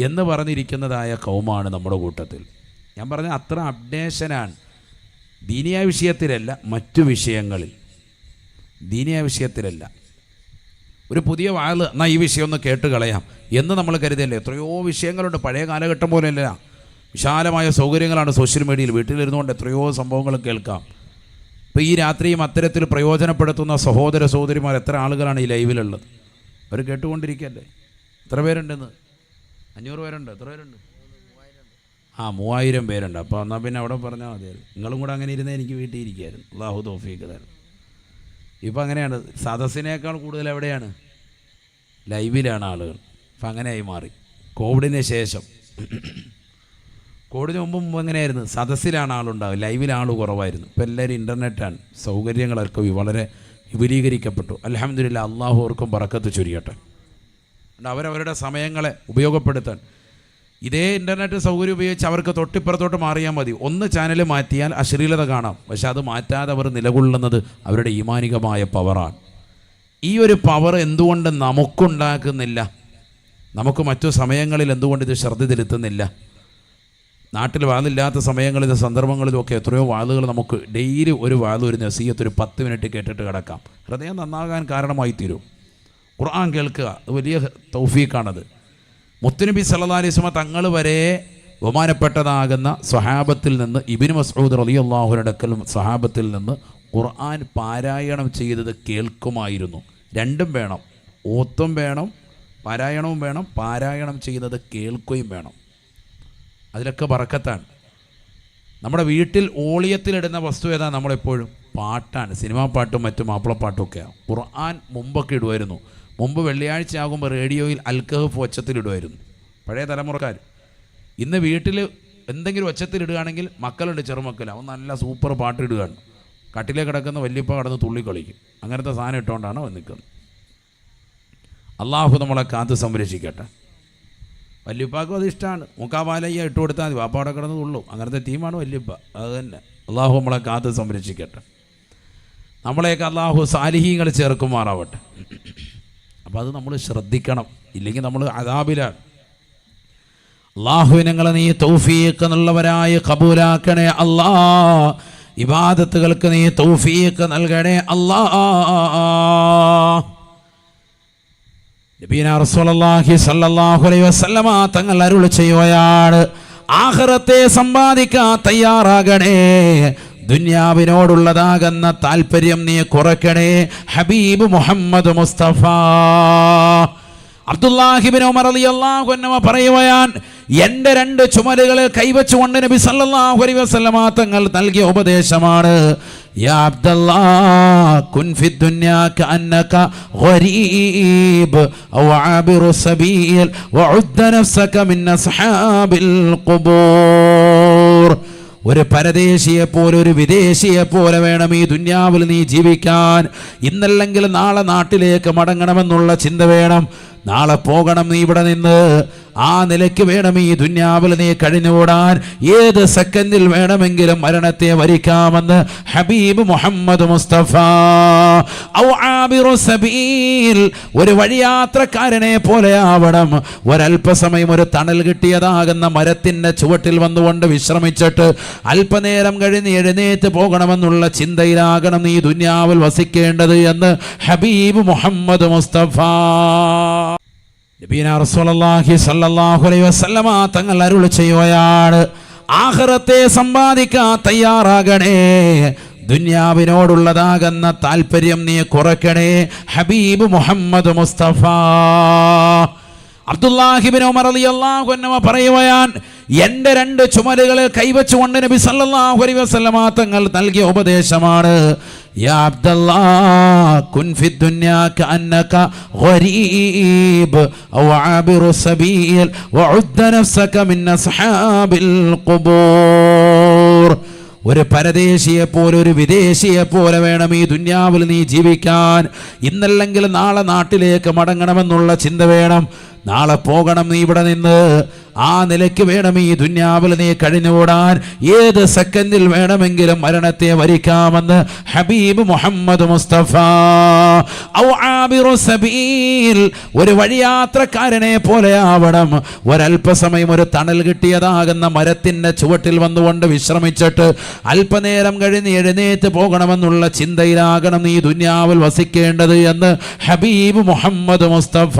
S1: എന്ന് പറഞ്ഞിരിക്കുന്നതായ കൗമാണ് നമ്മുടെ കൂട്ടത്തിൽ. ഞാൻ പറഞ്ഞ അത്ര അപ്ഡേഷനാണ്. ദീനിയായ വിഷയത്തിലല്ല, മറ്റു വിഷയങ്ങളിൽ. ദീനിയായ വിഷയത്തിലല്ല. ഒരു പുതിയ വാള് എന്നാൽ ഈ വിഷയം ഒന്ന് കേട്ട് കളയാം എന്ന് നമ്മൾ കരുതല്ലേ. എത്രയോ വിഷയങ്ങളുണ്ട്. പഴയ കാലഘട്ടം പോലെയല്ല, വിശാലമായ സൗകര്യങ്ങളാണ് സോഷ്യൽ മീഡിയയിൽ. വീട്ടിലിരുന്നുകൊണ്ട് എത്രയോ സംഭവങ്ങൾ കേൾക്കാം. ഇപ്പോൾ ഈ രാത്രിയും അത്തരത്തിൽ പ്രയോജനപ്പെടുത്തുന്ന സഹോദര സഹോദരിമാർ എത്ര ആളുകളാണ് ഈ ലൈവിലുള്ളത്? അവർ കേട്ടുകൊണ്ടിരിക്കല്ലേ. എത്ര പേരുണ്ടെന്ന്? 500 പേരുണ്ട്. എത്ര പേരുണ്ട്? 3000 പേരുണ്ട്. അപ്പോൾ എന്നാൽ പിന്നെ അവിടെ പറഞ്ഞാൽ മതിയായിരുന്നു. നിങ്ങളും കൂടെ അങ്ങനെ ഇരുന്നേ എനിക്ക് വീട്ടിൽ ഇരിക്കുകയായിരുന്നു. അല്ലാഹു തൗഫീഖ് തരാൻ. ഇപ്പോൾ അങ്ങനെയാണ്. സദസ്സിനേക്കാൾ കൂടുതൽ എവിടെയാണ്? ലൈവിലാണ് ആളുകൾ. അപ്പം അങ്ങനെയായി മാറി. കോവിഡിന് ശേഷം. കോവിഡിന് മുമ്പ് എങ്ങനെയായിരുന്നു? സദസ്സിലാണ് ആളുണ്ടാവുക, ലൈവിൽ ആൾ കുറവായിരുന്നു. ഇപ്പോൾ എല്ലാവരും ഇൻ്റർനെറ്റാണ്. സൗകര്യങ്ങളൊക്കെ വളരെ വിപുലീകരിക്കപ്പെട്ടു. അൽഹംദുലില്ലാഹ്, അള്ളാഹു അവർക്കും ബറക്കത്ത് ചൊരിയട്ടെ. അവരവരുടെ സമയങ്ങളെ ഉപയോഗപ്പെടുത്താൻ ഇതേ ഇൻ്റർനെറ്റ് സൗകര്യം ഉപയോഗിച്ച് അവർക്ക് തൊട്ടിപ്പുറത്തോട്ട് മാറിയാൽ മതി. ഒന്ന് ചാനൽ മാറ്റിയാൽ അശ്ലീലത കാണാം. പക്ഷെ അത് മാറ്റാതെ അവർ നിലകൊള്ളുന്നത് അവരുടെ ഈമാനികമായ പവറാണ്. ഈ ഒരു പവർ എന്തുകൊണ്ട് നമുക്കുണ്ടാക്കുന്നില്ല? നമുക്ക് മറ്റു സമയങ്ങളിൽ എന്തുകൊണ്ട് ഇത് ശ്രദ്ധ ചെലുത്തുന്നില്ല? നാട്ടിൽ വാതില്ലാത്ത സമയങ്ങളിലും സന്ദർഭങ്ങളിലുമൊക്കെ എത്രയോ വാതുകൾ നമുക്ക് ഡെയിലി ഒരു വാത്, ഒരു നസീഹത്ത്, ഒരു 10 മിനിറ്റ് കേട്ടിട്ട് കിടക്കാം. ഹൃദയം നന്നാകാൻ കാരണമായി തീരും. ഖുർആൻ കേൾക്കുക, വലിയ തൗഫീഖാണത്. മുത്തുനബി സല്ലല്ലാഹു അലൈഹി വസല്ലം തങ്ങൾ വരെ ബഹുമാനപ്പെട്ടതാകുന്ന സ്വഹാബത്തിൽ നിന്ന്, ഇബ്നു മസ്ഊദ് റളിയല്ലാഹു അൻഹു അടക്കലും സ്വഹാബത്തിൽ നിന്ന് ഖുർആൻ പാരായണം ചെയ്തത് കേൾക്കുമായിരുന്നു. രണ്ടും വേണം, ഓത്തും വേണം, പാരായണവും വേണം. പാരായണം ചെയ്യുന്നത് കേൾക്കുകയും വേണം. അതിലൊക്കെ ബറക്കത്താണ്. നമ്മുടെ വീട്ടിൽ ഓളിയത്തിലിടുന്ന വസ്തു ഏതാ? നമ്മളെപ്പോഴും പാട്ടാണ്. സിനിമാ പാട്ടും മറ്റും മാപ്പിളപ്പാട്ടും ഒക്കെയാണ്. ഖുർആൻ മുമ്പൊക്കെ ഇടുമായിരുന്നു. മുമ്പ് വെള്ളിയാഴ്ച ആകുമ്പോൾ റേഡിയോയിൽ അൽക്കഹഫ് ഒച്ചത്തിലിടുമായിരുന്നു പഴയ തലമുറക്കാർ. ഇന്ന് വീട്ടിൽ എന്തെങ്കിലും ഒച്ചത്തിലിടുകയാണെങ്കിൽ മക്കളുണ്ട്, ചെറുമക്കൾ, അവൻ നല്ല സൂപ്പർ പാട്ട് ഇടുകയാണ്. കട്ടിലേ കിടക്കുന്ന വല്യപ്പ കടന്ന് തുള്ളിക്കളിക്കും. അങ്ങനത്തെ സാധനം ഇട്ടുകൊണ്ടാണ് അവൻ നിൽക്കുന്നത്. അള്ളാഹു നമ്മളെ കാത്ത് സംരക്ഷിക്കട്ടെ. വല്യപ്പാക്കും അത് ഇഷ്ടമാണ്. മുക്കാപാലയ്യ ഇട്ട് കൊടുത്താൽ മതി, വാപ്പ അവിടെ കിടന്ന് തുള്ളൂ. അങ്ങനത്തെ ടീമാണ് വല്യപ്പ. അത് തന്നെ. അള്ളാഹു നമ്മളെ കാത്ത് സംരക്ഷിക്കട്ടെ. നമ്മളെയൊക്കെ അള്ളാഹു സാലിഹീങ്ങൾ ചേർക്കുമാറാവട്ടെ. അപ്പോൾ അത് നമ്മൾ ശ്രദ്ധിക്കണം, ഇല്ലെങ്കിൽ നമ്മൾ അദാബിലാണ്. അള്ളാഹുവിനങ്ങളെ നീ തൗഫീഖ് എന്നുള്ളവരായി കബൂലാക്കണേ അല്ലാ. ഇബാദത്തുകൾക്ക് നീ തൗഫീഖ് നൽകണേ അല്ലാ. നബിയനാ റസൂലുള്ളാഹി സ്വല്ലല്ലാഹു അലൈഹി വസല്ലമ തങ്ങൾ അരുളി ചെയ്യുകയാണ്, ആഖിറത്തെ സമ്പാദിക്കാൻ തയ്യാറാകണേ. ദുനിയാവിനോടുള്ളതാകുന്ന താല്പര്യം നീ കുറയ്ക്കണേ. ഹബീബ് മുഹമ്മദ് മുസ്തഫ അബ്ദുല്ലാഹി ഇബ്നു ഉമർ റളിയല്ലാഹു അൻഹു പറയുകയാണ്, എൻ്റെ 2 ചുമലുകളിൽ കൈവച്ചുകൊണ്ട് നബി സല്ലല്ലാഹു അലൈഹി വസല്ലമ തങ്ങൾ നൽകിയ ഉപദേശമാണ്, യാ അബ്ദുല്ലാഹ് കുൻ ഫി ദുനിയാ കഅന്നക ഗരീബ് ഔ ആബിറു സബീൽ വഉദ്ദ നഫ്സക മിൻ അസ്ഹാബിൽ ഖുബൂർ. ഒരു പരദേശിയെ പോലെ, ഒരു വിദേശിയെ പോലെ വേണം ഈ ദുനിയാവിൽ നീ ജീവിക്കാൻ. ഇന്നല്ലെങ്കിൽ നാളെ നാട്ടിലേക്ക് മടങ്ങണമെന്നുള്ള ചിന്ത വേണം. നാളെ പോകണം നീ ഇവിടെ നിന്ന്. ആ നിലയ്ക്ക് വേണം ഈ ദുനിയാവിൽ നീ കഴിഞ്ഞുകൂടാൻ. ഏത് സെക്കൻഡിൽ വേണമെങ്കിലും മരണത്തെ വരിക്കാമെന്ന് ഹബീബ് മുഹമ്മദ് മുസ്തഫ. ഔ ആബിറു സബീൽ, ഒരു വഴിയാത്രക്കാരനെ പോലെ ആവണം. ഒരല്പസമയം ഒരു തണൽ കിട്ടിയതാകുന്ന മരത്തിൻ്റെ ചുവട്ടിൽ വന്നുകൊണ്ട് വിശ്രമിച്ചിട്ട് അല്പനേരം കഴിഞ്ഞ് എഴുന്നേറ്റ് പോകണമെന്നുള്ള ചിന്തയിലാകണം നീ ദുനിയാവിൽ വസിക്കേണ്ടത് എന്ന് ഹബീബ് മുഹമ്മദ് മുസ്തഫ. നബിയനാ റസൂലുള്ളാഹി സ്വല്ലല്ലാഹു അലൈഹി വസല്ലമ തങ്ങൾ അരുളി ചെയ്യുകയാണ്, ആഖിറത്തെ സമ്പാദിക്കാൻ തയ്യാറാകണേ. ദുനിയാവിനോടുള്ളതാകുന്ന താല്പര്യം നീ കുറയ്ക്കണേ. ഹബീബ് മുഹമ്മദ് മുസ്തഫ അബ്ദുല്ലാഹി ഇബ്നു ഉമർ റളിയല്ലാഹു അൻഹു പറയുകയാണ്, എൻ്റെ 2 ചുമലുകളിൽ കൈവച്ചുകൊണ്ട് നബി സല്ലല്ലാഹു അലൈഹി വസല്ലമ തങ്ങൾ നൽകിയ ഉപദേശമാണ്, യാ അബ്ദുല്ലാഹ് കുൻ ഫി ദുനിയാ കഅന്നക ഗരീബ് ഔ ആബിറു സബീൽ വഉദ്ദ നഫ്സക മിൻ അസ്ഹാബിൽ ഖുബൂർ. ഒരു പരദേശിയെ പോലെ, ഒരു വിദേശിയെ പോലെ വേണം ഈ ദുനിയാവിൽ നീ ജീവിക്കാൻ. ഇന്നല്ലെങ്കിൽ നാളെ നാട്ടിലേക്ക് മടങ്ങണമെന്നുള്ള ചിന്ത വേണം. നാളെ പോകണം നീ ഇവിടെ നിന്ന്. ആ നിലയ്ക്ക് വേണം ഈ ദുന്യാവിൽ നീ കഴിഞ്ഞുകൂടാൻ. ഏത് സെക്കൻഡിൽ വേണമെങ്കിലും മരണത്തെ വരിക്കാമെന്ന് ഹബീബ് മുഹമ്മദ് മുസ്തഫ. ഔ ആബിറു സബീൽ, ഒരു വഴിയാത്രക്കാരനെ പോലെ ആവണം. ഒരല്പസമയം ഒരു തണൽ കിട്ടിയതാകുന്ന മരത്തിന്റെ ചുവട്ടിൽ വന്നുകൊണ്ട് വിശ്രമിച്ചിട്ട് അല്പനേരം കഴിഞ്ഞ് എഴുന്നേറ്റ് പോകണമെന്നുള്ള ചിന്തയിലാകണം നീ ദുന്യാവിൽ വസിക്കേണ്ടത് എന്ന് ഹബീബ് മുഹമ്മദ് മുസ്തഫ.